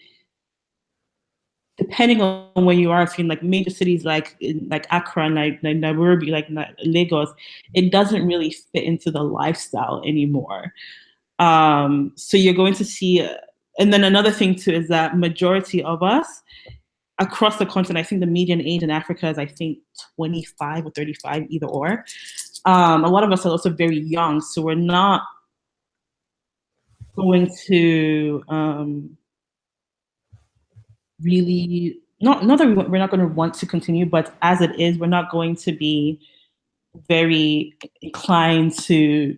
[SPEAKER 2] Depending on where you are, if you're in like major cities like Accra, like Nairobi, like Lagos, it doesn't really fit into the lifestyle anymore. So you're going to see, and then another thing too is that majority of us across the continent, I think the median age in Africa is 25 or 35, either or. A lot of us are also very young, so we're not going to really not that we're not going to want to continue, but as it is, we're not going to be very inclined to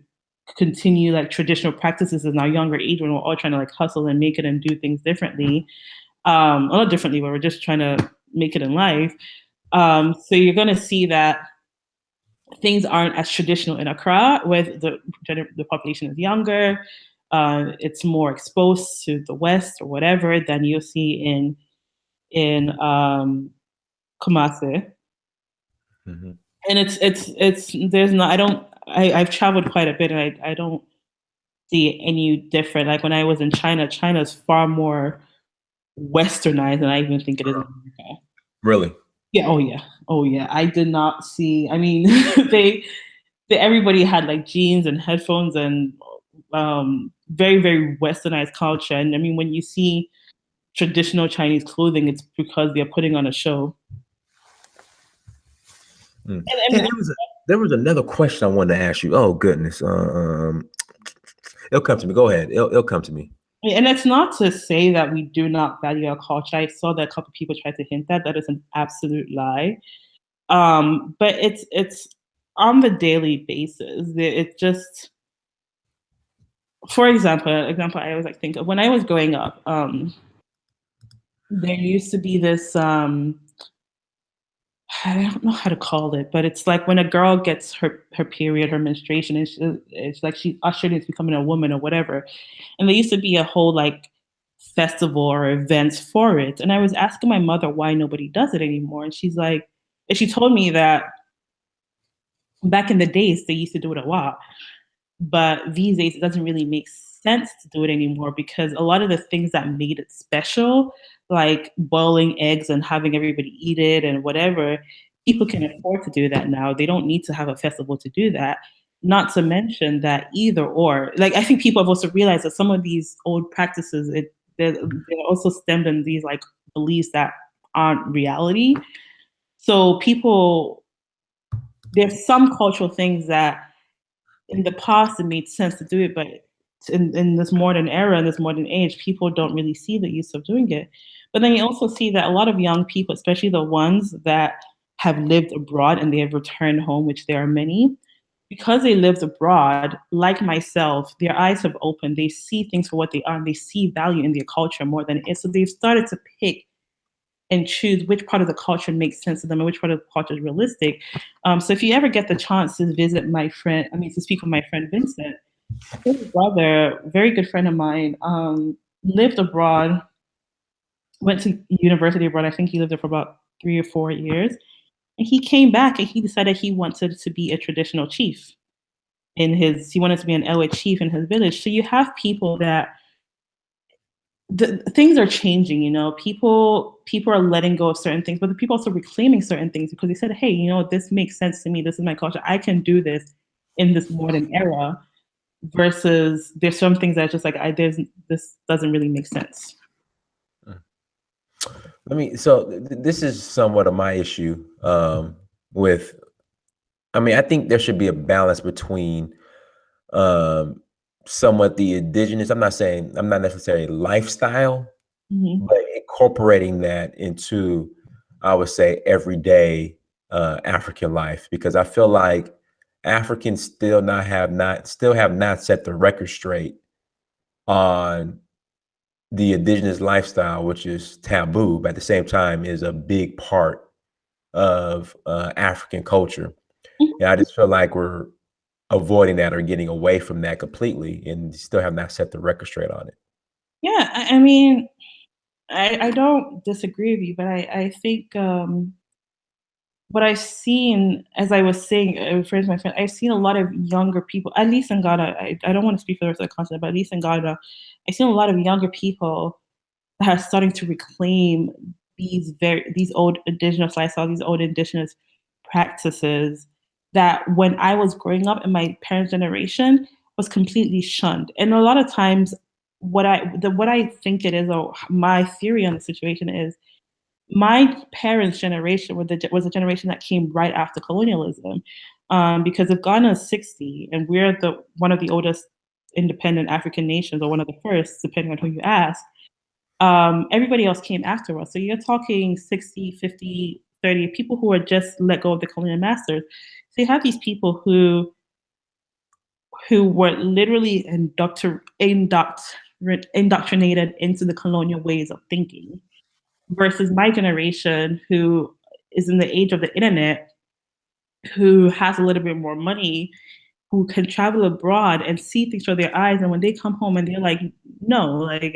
[SPEAKER 2] continue like traditional practices in our younger age when we're all trying to like hustle and make it and do things differently. Not differently, but we're just trying to make it in life. So you're going to see that things aren't as traditional in Accra, where the population is younger. It's more exposed to the West or whatever than you'll see in Kumasi. Mm-hmm. And it's there's not I've traveled quite a bit and I don't see any different. Like when I was in China's far more westernized than I even think it is in America.
[SPEAKER 1] Really?
[SPEAKER 2] Yeah, oh yeah. I did not see, I mean they everybody had like jeans and headphones and very, very westernized culture. And I mean when you see traditional Chinese clothing, it's because they're putting on a show.
[SPEAKER 1] Mm. And there was another question I wanted to ask you. Oh goodness. It'll come to me. Go ahead. It'll come to me.
[SPEAKER 2] And it's not to say that we do not value our culture. I saw that a couple of people tried to hint that. That is an absolute lie. But it's on the daily basis. It just for example, I always like think of when I was growing up, there used to be this I don't know how to call it, but it's like when a girl gets her period, her menstruation, it's like she's ushered into becoming a woman or whatever. And there used to be a whole like festival or events for it. And I was asking my mother why nobody does it anymore. And she's like, and she told me that back in the days they used to do it a lot. But these days, it doesn't really make sense to do it anymore because a lot of the things that made it special, like boiling eggs and having everybody eat it and whatever, people can afford to do that now. They don't need to have a festival to do that. Not to mention that either or, like I think people have also realized that some of these old practices, they're also stemmed in these like beliefs that aren't reality. So people, there's some cultural things that in the past it made sense to do it, but in this modern era, in this modern age, people don't really see the use of doing it. But then you also see that a lot of young people, especially the ones that have lived abroad and they have returned home, which there are many, because they lived abroad, like myself, their eyes have opened. They see things for what they are, and they see value in their culture more than it is. So they've started to pick and choose which part of the culture makes sense to them and which part of the culture is realistic. So if you ever get the chance to visit my friend, to speak with my friend Vincent, his brother, very good friend of mine, lived abroad, went to university abroad. I think he lived there for about 3 or 4 years. And he came back and he decided he wanted to be a traditional chief he wanted to be an Ewe chief in his village. So you have people that things are changing, people are letting go of certain things, but the people also reclaiming certain things because they said, hey, this makes sense to me, this is my culture, I can do this in this modern era, versus there's some things that just like this doesn't really make sense.
[SPEAKER 1] This is somewhat of my issue with, I think there should be a balance between somewhat the indigenous, I'm not necessarily lifestyle, but incorporating that into, I would say, everyday African life, because I feel like Africans still have not set the record straight on the indigenous lifestyle, which is taboo, but at the same time is a big part of African culture. And I just feel like we're avoiding that or getting away from that completely, and still have not set the record straight on it.
[SPEAKER 2] Yeah, I don't disagree with you, but I think what I've seen, as I was saying, referring to my friend, I've seen a lot of younger people, at least in Ghana. I don't want to speak for the rest of the continent, but at least in Ghana, I've seen a lot of younger people that are starting to reclaim these old indigenous lifestyles, these old indigenous practices that when I was growing up in my parents' generation was completely shunned. And a lot of times, what I think it is, or my theory on the situation is, my parents' generation was a generation that came right after colonialism, because if Ghana is 60 and we're one of the oldest independent African nations, or one of the first, depending on who you ask, everybody else came after us. So you're talking 60, 50, 30 people who are just let go of the colonial masters. So you have these people who were literally indoctrinated into the colonial ways of thinking, versus my generation who is in the age of the internet, who has a little bit more money, who can travel abroad and see things through their eyes. And when they come home and they're like, no, like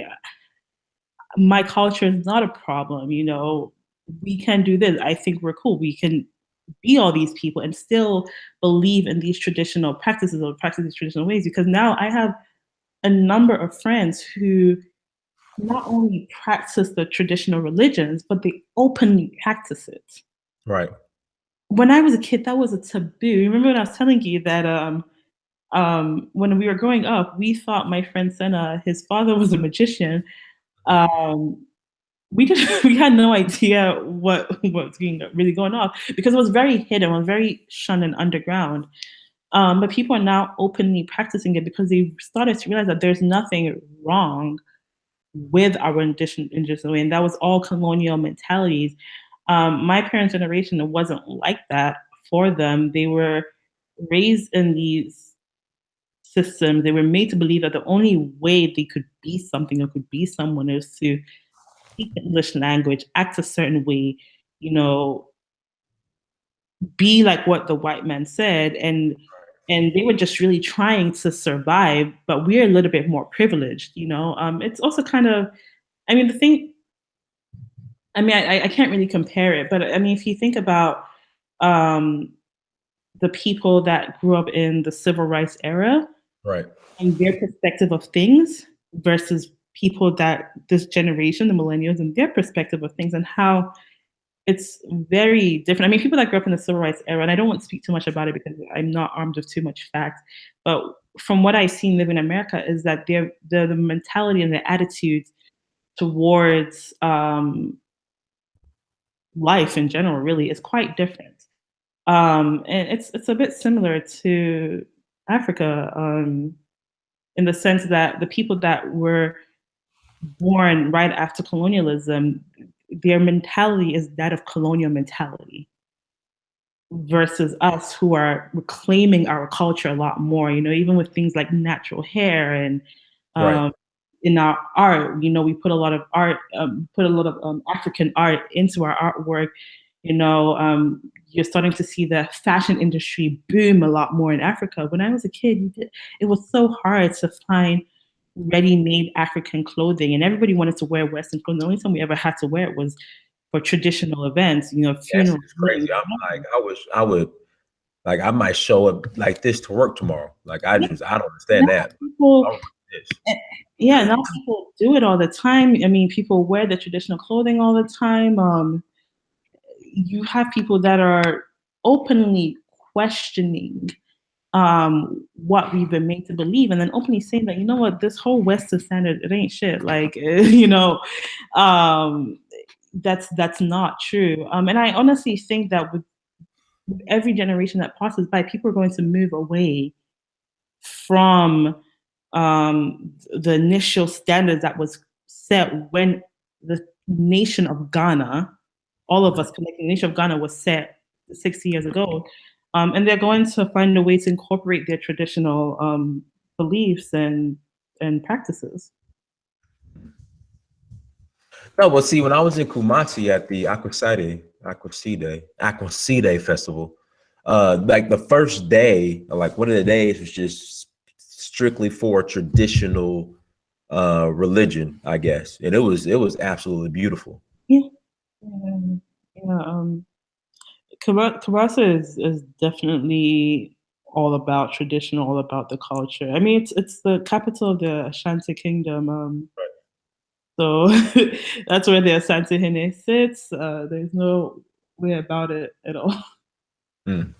[SPEAKER 2] my culture is not a problem, we can do this. I think we're cool. We can be all these people and still believe in these traditional practices or practice these traditional ways. Because now I have a number of friends who not only practice the traditional religions, but they openly practice it.
[SPEAKER 1] Right.
[SPEAKER 2] When I was a kid, that was a taboo. Remember when I was telling you that when we were growing up, we thought my friend Senna, his father was a magician. We had no idea what was really going on, because it was very hidden, it was very shunned and underground. But people are now openly practicing it because they've started to realize that there's nothing wrong with our indigenous way, and that was all colonial mentalities. My parents' generation, it wasn't like that for them. They were raised in these systems. They were made to believe that the only way they could be something or could be someone is to speak the English language, act a certain way, you know, be like what the white man said, and they were just really trying to survive. But we're a little bit more privileged, you know. It's also kind of, I mean, the thing. I mean, I can't really compare it, but I mean, if you think about um, the people that grew up in the civil rights era
[SPEAKER 1] Right.
[SPEAKER 2] and their perspective of things versus people that this generation, the millennials, and their perspective of things, and how it's very different. I mean, people that grew up in the civil rights era, and I don't want to speak too much about it because I'm not armed with too much facts, but from what I've seen living in America is that the mentality and the attitudes towards life in general really is quite different. And it's a bit similar to Africa, in the sense that the people that were born right after colonialism, their mentality is that of colonial mentality versus us who are reclaiming our culture a lot more, you know, even with things like natural hair and
[SPEAKER 1] Right.
[SPEAKER 2] um, in our art, you know, we put a lot of art, put a lot of African art into our artwork. You know, you're starting to see the fashion industry boom a lot more in Africa. When I was a kid, it was so hard to find ready-made African clothing, and everybody wanted to wear Western clothing. The only time we ever had to wear it was for traditional events, you know,
[SPEAKER 1] Yes,
[SPEAKER 2] funerals.
[SPEAKER 1] it's crazy. I'm like, I would like I might show up like this to work tomorrow. Like I
[SPEAKER 2] Yeah,
[SPEAKER 1] don't understand
[SPEAKER 2] now
[SPEAKER 1] that.
[SPEAKER 2] people,
[SPEAKER 1] I don't like this.
[SPEAKER 2] eh, yeah, now people do it all the time. I mean, people wear the traditional clothing all the time. You have people that are openly questioning what we've been made to believe, and then openly saying that, you know what, this whole Western standard, it ain't shit. Like, you know, um, that's not true. And I honestly think that with every generation that passes by, people are going to move away from the initial standards that was set when the nation of Ghana, all of us connecting, the nation of Ghana was set 60 years ago. And they're going to find a way to incorporate their traditional beliefs and practices.
[SPEAKER 1] No, well, see, when I was in Kumasi at the Aquaside Festival, like the first day, like one of the days was just strictly for traditional religion, I guess. And it was absolutely beautiful.
[SPEAKER 2] Yeah, yeah, yeah. Kabasa is definitely all about tradition, all about the culture. I mean, it's the capital of the Ashanti Kingdom. So that's where the Asante Hene sits. There's no way about it at all.
[SPEAKER 1] Mm.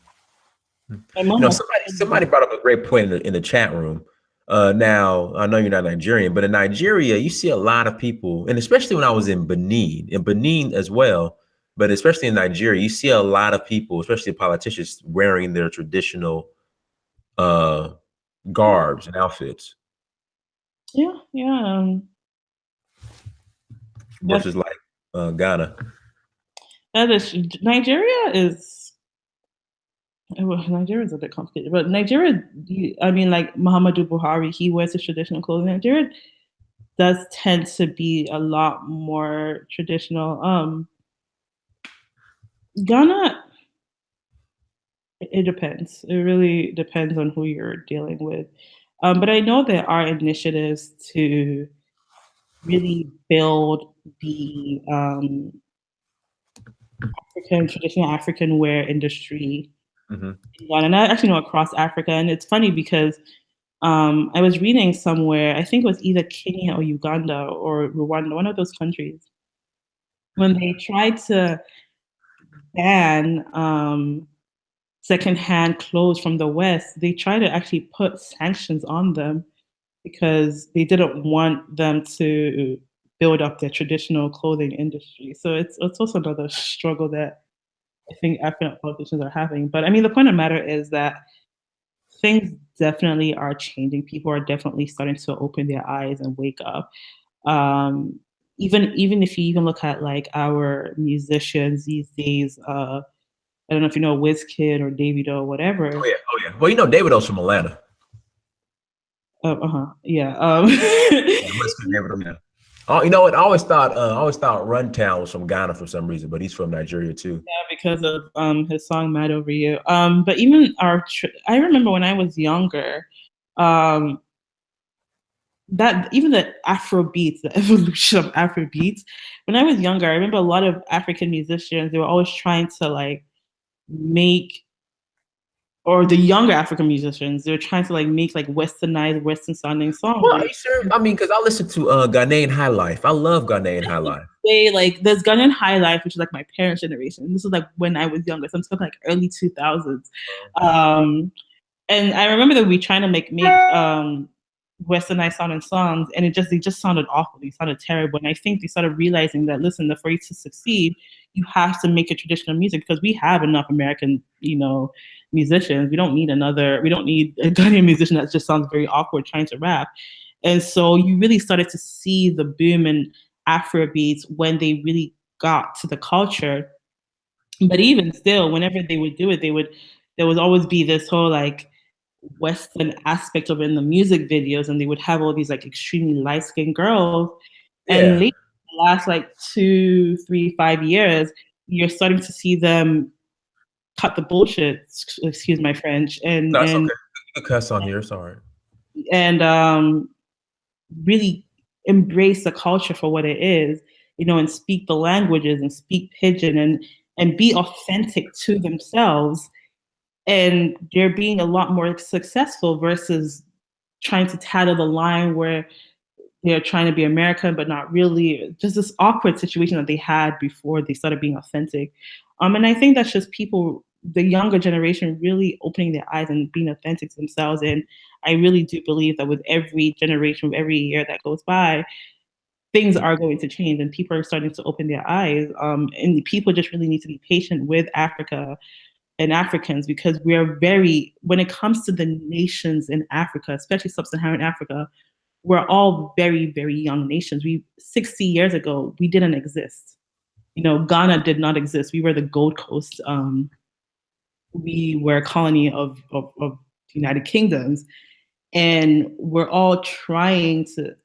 [SPEAKER 2] My
[SPEAKER 1] You
[SPEAKER 2] mom
[SPEAKER 1] know,
[SPEAKER 2] has
[SPEAKER 1] somebody brought up a great point in the chat room. Now I know you're not Nigerian, but in Nigeria, you see a lot of people, and especially when I was in Benin as well, but especially in Nigeria, you see a lot of people, especially politicians, wearing their traditional uh, garbs and outfits
[SPEAKER 2] yeah, yeah. That
[SPEAKER 1] versus like Ghana.
[SPEAKER 2] that is Nigeria is. Well, Nigeria is a bit complicated, but Nigeria, I mean, like Muhammadu Buhari, he wears his traditional clothing. Nigeria does tend to be a lot more traditional. Ghana, it depends. It really depends on who you're dealing with. But I know there are initiatives to really build the traditional African wear industry
[SPEAKER 1] Hmm.
[SPEAKER 2] in Ghana, and I actually know across Africa. And it's funny because I was reading somewhere, I think it was either Kenya or Uganda or Rwanda, one of those countries, when they tried to ban secondhand clothes from the West, they tried to actually put sanctions on them because they didn't want them to build up their traditional clothing industry. So it's also another struggle that I think African politicians are having. But I mean, the point of the matter is that things definitely are changing. People are definitely starting to open their eyes and wake up. Um, even if you even look at like our musicians these days, I don't know if you know Kid or Davido or whatever.
[SPEAKER 1] Oh yeah, oh yeah. Well, you know, David O's from Atlanta.
[SPEAKER 2] Yeah.
[SPEAKER 1] Yeah, West could never know. Oh, you know what? I always thought Runtown was from Ghana for some reason, but he's from Nigeria too.
[SPEAKER 2] Yeah, because of his song "Mad Over You." But even I remember when I was younger, um, that even the Afro beats, the evolution of Afro beats. When I was younger, I remember a lot of African musicians. They were always trying to like make, or the younger African musicians, they were trying to like make like westernized, Western sounding songs.
[SPEAKER 1] Well, are you sure? I mean, because I listen to Ghanaian High Life. I love Ghanaian High Life.
[SPEAKER 2] They like there's Ghanaian High Life, which is like my parents' generation. This was like when I was younger, so I'm talking like early 2000s. And I remember that we trying to make westernized sounding songs, and they just sounded awful. They sounded terrible. And I think they started realizing that listen, for you to succeed, you have to make a traditional music because we have enough American, musicians. We don't need We don't need a Ghanaian musician that just sounds very awkward trying to rap. And so you really started to see the boom in Afro beats when they really got to the culture. But even still, whenever they would do it, there would always be this whole like Western aspect of it in the music videos, and they would have all these like extremely light skinned girls. And
[SPEAKER 1] Yeah,
[SPEAKER 2] lately, the last like 2, 3, 5 years, you're starting to see them cut the bullshit. Excuse my French, and
[SPEAKER 1] that's
[SPEAKER 2] and
[SPEAKER 1] okay. You can cuss on here. Sorry.
[SPEAKER 2] and really embrace the culture for what it is, and speak the languages and speak pidgin and be authentic to themselves. And they're being a lot more successful versus trying to tattle the line where they're trying to be American but not really. Just this awkward situation that they had before they started being authentic. And I think that's just people, the younger generation, really opening their eyes and being authentic to themselves. And I really do believe that with every generation, with every year that goes by, things are going to change and people are starting to open their eyes. And people just really need to be patient with Africa and Africans, because when it comes to the nations in Africa, especially sub-Saharan Africa, we're all very, very young nations. 60 years ago, we didn't exist. Ghana did not exist. We were the Gold Coast. We were a colony of the United Kingdoms. And we're all trying to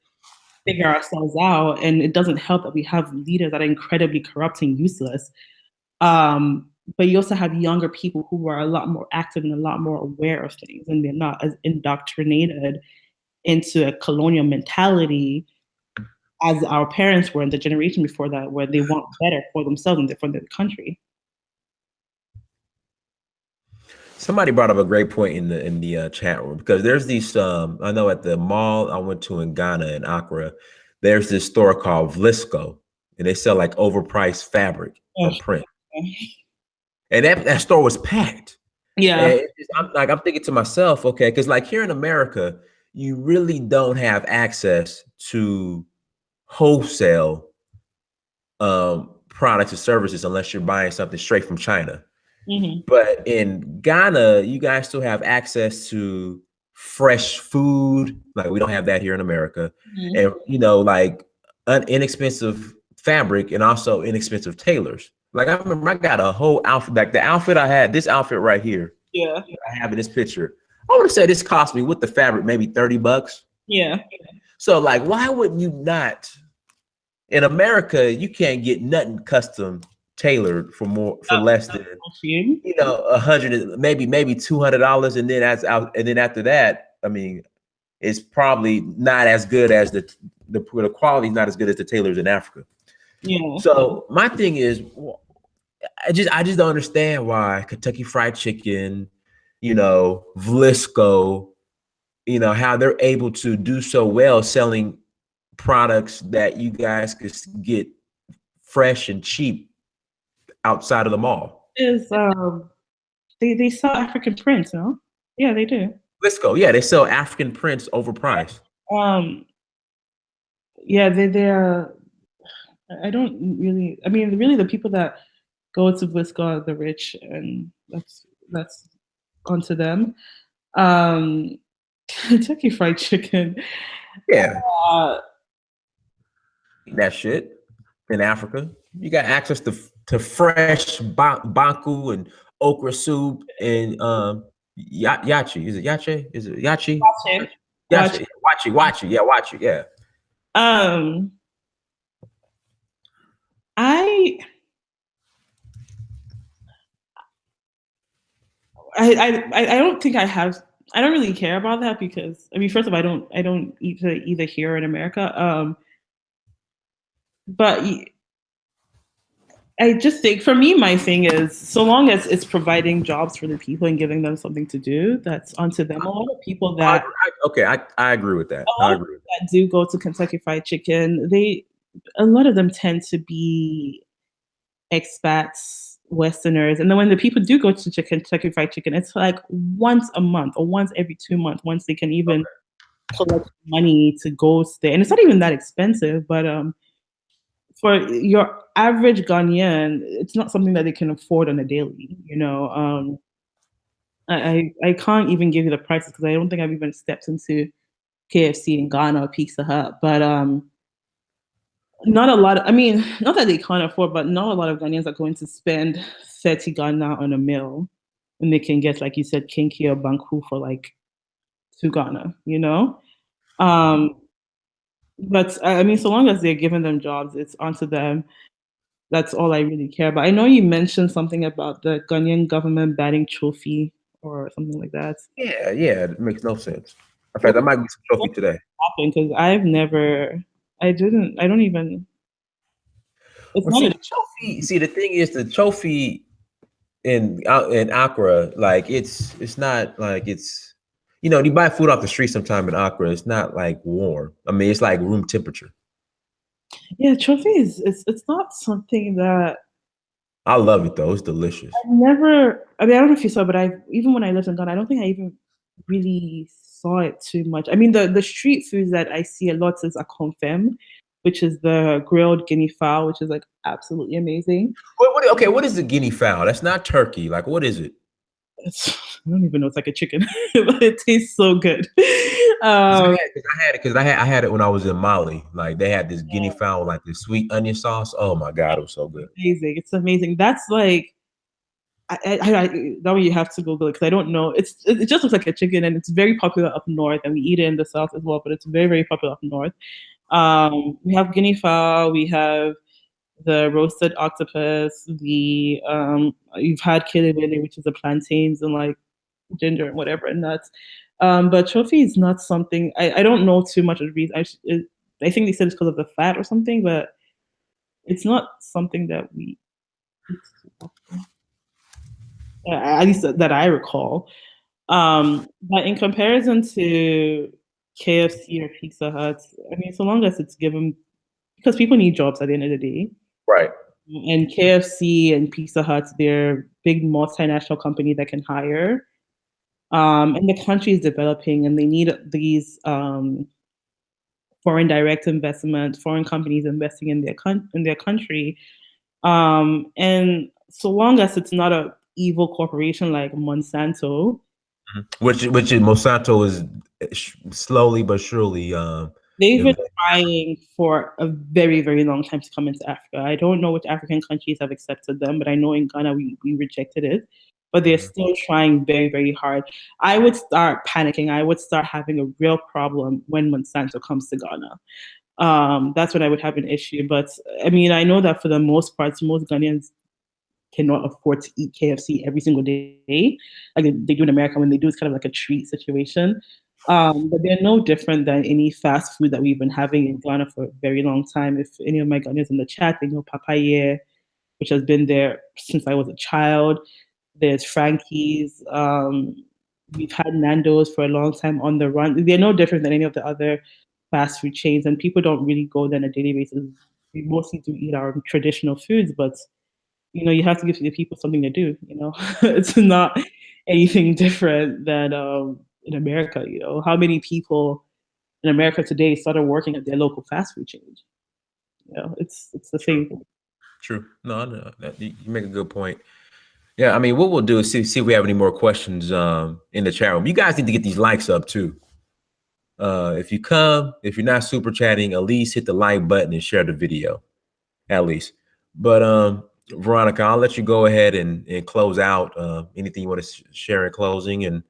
[SPEAKER 2] figure ourselves out. And it doesn't help that we have leaders that are incredibly corrupt and useless. But you also have younger people who are a lot more active and a lot more aware of things, and they're not as indoctrinated into a colonial mentality as our parents were in the generation before that, where they want better for themselves and for their country.
[SPEAKER 1] Somebody brought up a great point in the chat room, because there's these I know at the mall I went to in Ghana in Accra, there's this store called Vlisco, and they sell like overpriced fabric from print. And that store was packed.
[SPEAKER 2] Yeah.
[SPEAKER 1] I'm thinking to myself, okay, because like here in America, you really don't have access to wholesale products or services unless you're buying something straight from China.
[SPEAKER 2] Mm-hmm.
[SPEAKER 1] But in Ghana, you guys still have access to fresh food. Like we don't have that here in America. Mm-hmm. And like inexpensive fabric and also inexpensive tailors. Like I remember I got a whole outfit, like the outfit I had, this outfit right here.
[SPEAKER 2] Yeah.
[SPEAKER 1] I have in this picture. I want to say this cost me with the fabric maybe $30.
[SPEAKER 2] Yeah.
[SPEAKER 1] So like, why wouldn't you not? In America, you can't get nothing custom tailored for less than $100, maybe $200, and then and then after that, I mean, it's probably not as good as the quality is not as good as the tailors in Africa.
[SPEAKER 2] Yeah.
[SPEAKER 1] So my thing is, I just don't understand why Kentucky Fried Chicken, Vlisco, how they're able to do so well selling products that you guys could get fresh and cheap outside of the mall.
[SPEAKER 2] Is they sell African prints, no? Yeah, they do.
[SPEAKER 1] Vlisco, yeah, they sell African prints overpriced.
[SPEAKER 2] Yeah, they're. I don't really. I mean, really, the people that go to Vlisco are the rich, and that's onto them. Kentucky Fried Chicken.
[SPEAKER 1] Yeah. That shit in Africa. You got access to fresh banku and okra soup and yachi. Is it yache? Is it yachi?
[SPEAKER 2] Yache.
[SPEAKER 1] Gotcha. Watch it. Yeah, watch it. Yeah.
[SPEAKER 2] Um, I don't think I have. I don't really care about that because I mean, first of all, I don't eat either here or in America. But I just think for me, my thing is so long as it's providing jobs for the people and giving them something to do, that's onto them. A lot of people that
[SPEAKER 1] I agree with that.
[SPEAKER 2] a
[SPEAKER 1] I
[SPEAKER 2] lot of
[SPEAKER 1] agree with
[SPEAKER 2] people that do go to Kentucky Fried Chicken, a lot of them tend to be expats, Westerners, and then when the people do go to Kentucky Fried Chicken, it's like once a month or once every 2 months, once they can even collect money to go stay, and it's not even that expensive, but for your average Ghanaian, it's not something that they can afford on a daily. I can't even give you the prices because I don't think I've even stepped into KFC in Ghana or Pizza Hut. But not a lot. I mean, not that they can't afford, but not a lot of Ghanaians are going to spend 30 Ghana on a meal when they can get, like you said, kinky or banku for like 2 Ghana. But I mean, so long as they're giving them jobs, it's onto them. That's all I really care about. I know you mentioned something about the Ghanaian government banning trophy or something like that.
[SPEAKER 1] Yeah, it makes no sense. In
[SPEAKER 2] What
[SPEAKER 1] fact, I might be some trophy today.
[SPEAKER 2] happened? Because I don't even. It's
[SPEAKER 1] Well,
[SPEAKER 2] not
[SPEAKER 1] see,
[SPEAKER 2] a
[SPEAKER 1] the trophy. See, the thing is, the trophy in Accra, like it's not like it's. You buy food off the street sometime in Accra. It's not like warm. I mean, it's like room temperature.
[SPEAKER 2] Yeah, trophy is it's not something that
[SPEAKER 1] I love it though. It's delicious.
[SPEAKER 2] I've never. I mean, I don't know if you saw, but I even when I lived in Ghana, I don't think I even really saw it too much. I mean, the street foods that I see a lot is a confirm, which is the grilled guinea fowl, which is like absolutely amazing.
[SPEAKER 1] Okay, what is the guinea fowl? That's not turkey. Like, what is it?
[SPEAKER 2] I don't even know. It's like a chicken, but it tastes so good.
[SPEAKER 1] 'Cause
[SPEAKER 2] Um,
[SPEAKER 1] I had it when I was in Mali. Like they had this guinea fowl, like this sweet onion sauce. Oh my god, it was so good.
[SPEAKER 2] amazing. It's amazing. That's like now you have to Google it because I don't know. It just looks like a chicken and it's very popular up north and we eat it in the south as well. But it's very very popular up north. We have guinea fowl. We have the roasted octopus. The you've had kilibele, which is the plantains and like ginger and whatever and nuts. But trophy is not something I don't know too much of the reason. I think they said it's because of the fat or something, but it's not something that we eat too often, at least that I recall. But in comparison to KFC or Pizza Hut, I mean, so long as it's given, because people need jobs at the end of the day.
[SPEAKER 1] Right.
[SPEAKER 2] And KFC and Pizza Hut, they're big multinational company that can hire. And the country is developing, and they need these foreign direct investment, foreign companies investing in their country. And so long as it's not a evil corporation like Monsanto,
[SPEAKER 1] Which is Monsanto is slowly but surely
[SPEAKER 2] they've been trying for a very, very long time to come into Africa. I don't know which African countries have accepted them, but I know in Ghana we rejected it. But they're still trying very, very hard. I would start panicking. I would start having a real problem when Monsanto comes to Ghana. That's when I would have an issue. But I mean, I know that for the most part, most Ghanaians cannot afford to eat KFC every single day, like they do in America. When they do, it's kind of like a treat situation. But they're no different than any fast food that we've been having in Ghana for a very long time. If any of my Ghanaians in the chat, they know Papaye, which has been there since I was a child. There's Frankie's. We've had Nando's for a long time on the run. They're no different than any of the other fast food chains, and people don't really go there on a daily basis. We mostly do eat our traditional foods, but you have to give the people something to do. It's not anything different than in America. How many people in America today started working at their local fast food chain? It's the same thing.
[SPEAKER 1] True. No, you make a good point. Yeah, I mean, what we'll do is see if we have any more questions in the chat room. You guys need to get these likes up too. If you're not super chatting, at least hit the like button and share the video, at least. But Veronica, I'll let you go ahead and close out anything you want to share in closing. And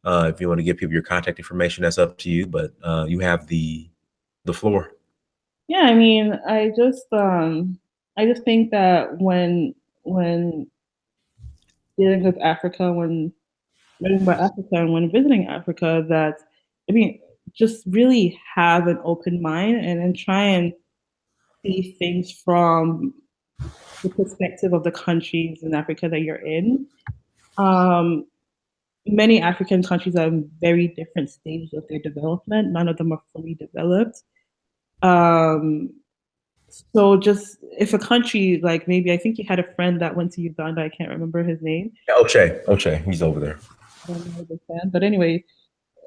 [SPEAKER 1] If you want to give people your contact information, that's up to you. But you have the floor.
[SPEAKER 2] Yeah, I mean, I just think that when dealing with Africa, when learning about Africa, and when visiting Africa, that I mean, just really have an open mind and then try and see things from the perspective of the countries in Africa that you're in. Um, Many African countries are in very different stages of their development. None of them are fully developed. Um, so just if a country like maybe I think you had a friend that went to Uganda, I can't remember his name.
[SPEAKER 1] Yeah, O'Shea, he's over there.
[SPEAKER 2] I don't know the fan, but anyway,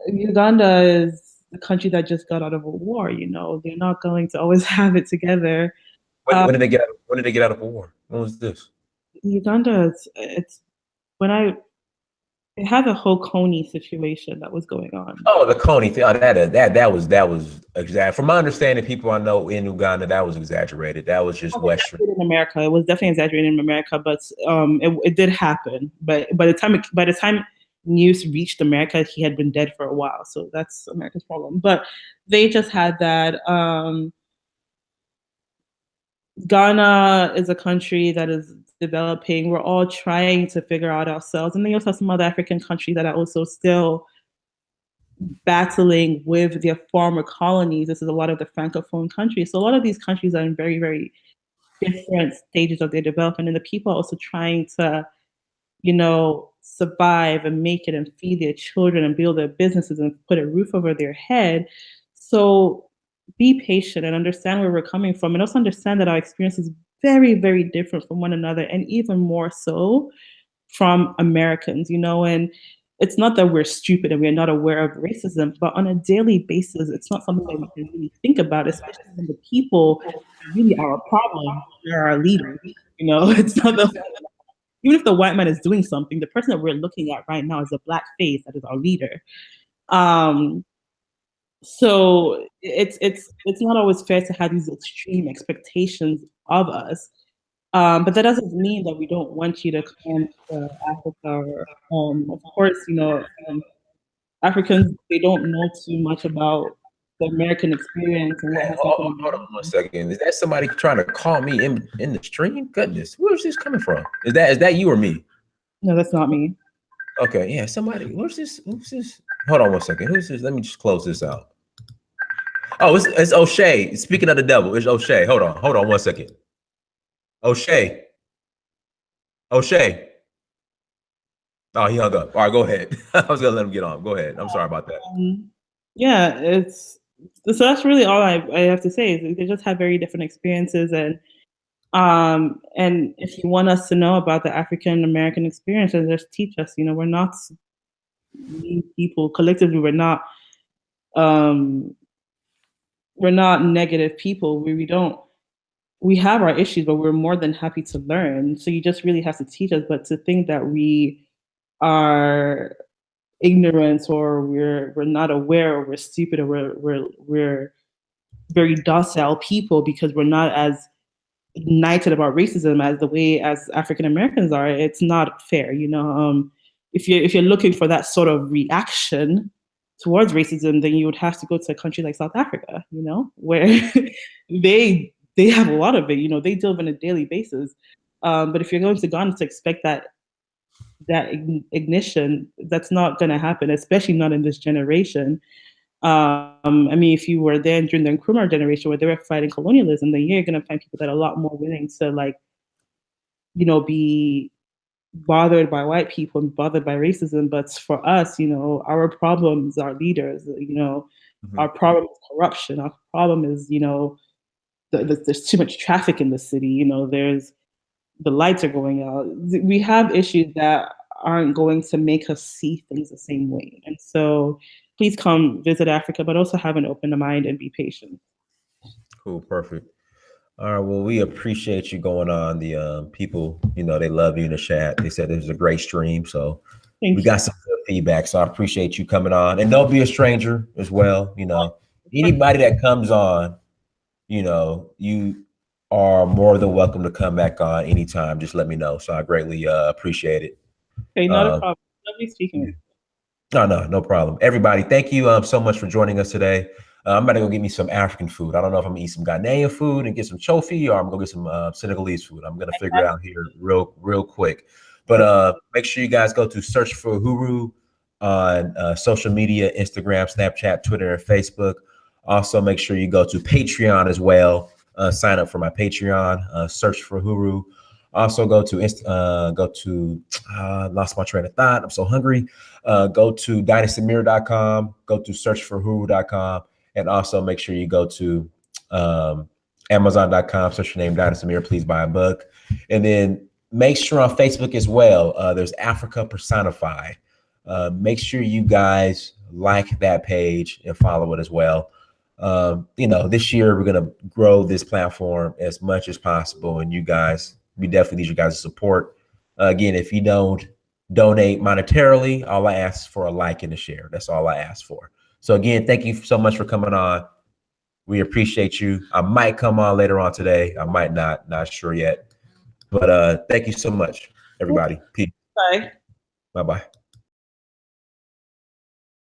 [SPEAKER 2] Uganda is a country that just got out of a war. You know, they're not going to always have it together.
[SPEAKER 1] When did they get? When did they get out of war? When was this?
[SPEAKER 2] Uganda, it's when I it had the whole Coney situation that was going on.
[SPEAKER 1] Oh, the Coney thing. Oh, that was exact. From my understanding, people I know in Uganda, that was exaggerated. That was just Western.
[SPEAKER 2] In America, it was definitely exaggerated in America, but it did happen. But by the time news reached America, he had been dead for a while. So that's America's problem. But they just had that. Ghana is a country that is developing. We're all trying to figure out ourselves. And then you also have some other African countries that are also still battling with their former colonies. This is a lot of the Francophone countries. So a lot of these countries are in very, very different stages of their development. And the people are also trying to, you know, survive and make it and feed their children and build their businesses and put a roof over their head. So be patient and understand where we're coming from, and also understand that our experience is very, very different from one another, and even more so from Americans, you know. And it's not that we're stupid and we're not aware of racism, but on a daily basis, it's not something that we can really think about, especially when the people really are a problem, they're our leaders. You know, it's not the even if the white man is doing something, the person that we're looking at right now is a black face that is our leader. So it's not always fair to have these extreme expectations of us. But that doesn't mean that we don't want you to come to Africa. Of course, you know, Africans, they don't know too much about the American experience and what has happened.
[SPEAKER 1] Hold on 1 second. Is that somebody trying to call me in the stream? Goodness, where's this coming from? Is that you or me?
[SPEAKER 2] No, that's not me.
[SPEAKER 1] Okay, yeah, somebody. Who's this? Hold on 1 second. Who's this? Let me just close this out. Oh, it's O'Shea. Speaking of the devil, it's O'Shea. Hold on 1 second. O'Shea. Oh, he hung up. All right, go ahead. I was gonna let him get on. Go ahead. I'm sorry about that.
[SPEAKER 2] Yeah, so that's really all I have to say is they just have very different experiences, and if you want us to know about the African American experience, then just teach us. You know, we're not people collectively. We're not negative people. We have our issues, but we're more than happy to learn. So you just really have to teach us. But to think that we are ignorant or we're not aware or we're stupid or we're very docile people because we're not as ignited about racism as the way as African Americans are, it's not fair. You know, if you're looking for that sort of reaction towards racism, then you would have to go to a country like South Africa, you know, where they have a lot of it. You know, they deal with it on a daily basis. But if you're going to Ghana to expect that ignition, that's not going to happen, especially not in this generation. I mean, if you were there during the Nkrumah generation where they were fighting colonialism, then you're going to find people that are a lot more willing to, like, you know, be bothered by white people and bothered by racism. But for us, you know, our problem is our leaders. You know, our problem is corruption. Our problem is, you know, there's too much traffic in the city. You know, the lights are going out. We have issues that aren't going to make us see things the same way. And so please come visit Africa, but also have an open mind and be patient.
[SPEAKER 1] Cool, perfect. All right, well, we appreciate you going on. The people, you know, they love you in the chat. They said it was a great stream, so we got some good feedback. So I appreciate you coming on, and don't be a stranger as well. You know, anybody that comes on, you know, you are more than welcome to come back on anytime. Just let me know. So I greatly appreciate it.
[SPEAKER 2] Okay, not a problem. Lovely speaking with you.
[SPEAKER 1] No problem. Everybody, thank you so much for joining us today. I'm about to go get me some African food. I don't know if I'm gonna eat some Ghanaian food and get some chofi, or I'm gonna get some Senegalese food. I'm gonna figure it out here real quick. But make sure you guys go to search for Huru on social media, Instagram, Snapchat, Twitter, and Facebook. Also, make sure you go to Patreon as well. Sign up for my Patreon. Search for Huru. Also, lost my train of thought. I'm so hungry. Go to dynastymirror.com. Go to searchforhuru.com, and also make sure you go to Amazon.com. Search your name, Dynasty Mirror. Please buy a book, and then make sure on Facebook as well. There's Africa Personified. Make sure you guys like that page and follow it as well. This year we're gonna grow this platform as much as possible, and we definitely need you guys' support. Again, if you don't donate monetarily, all I ask for a like and a share. That's all I ask for. So again, thank you so much for coming on. We appreciate you. I might come on later on today. I might not sure yet. But thank you so much, everybody. Peace.
[SPEAKER 2] Bye.
[SPEAKER 1] Bye-bye.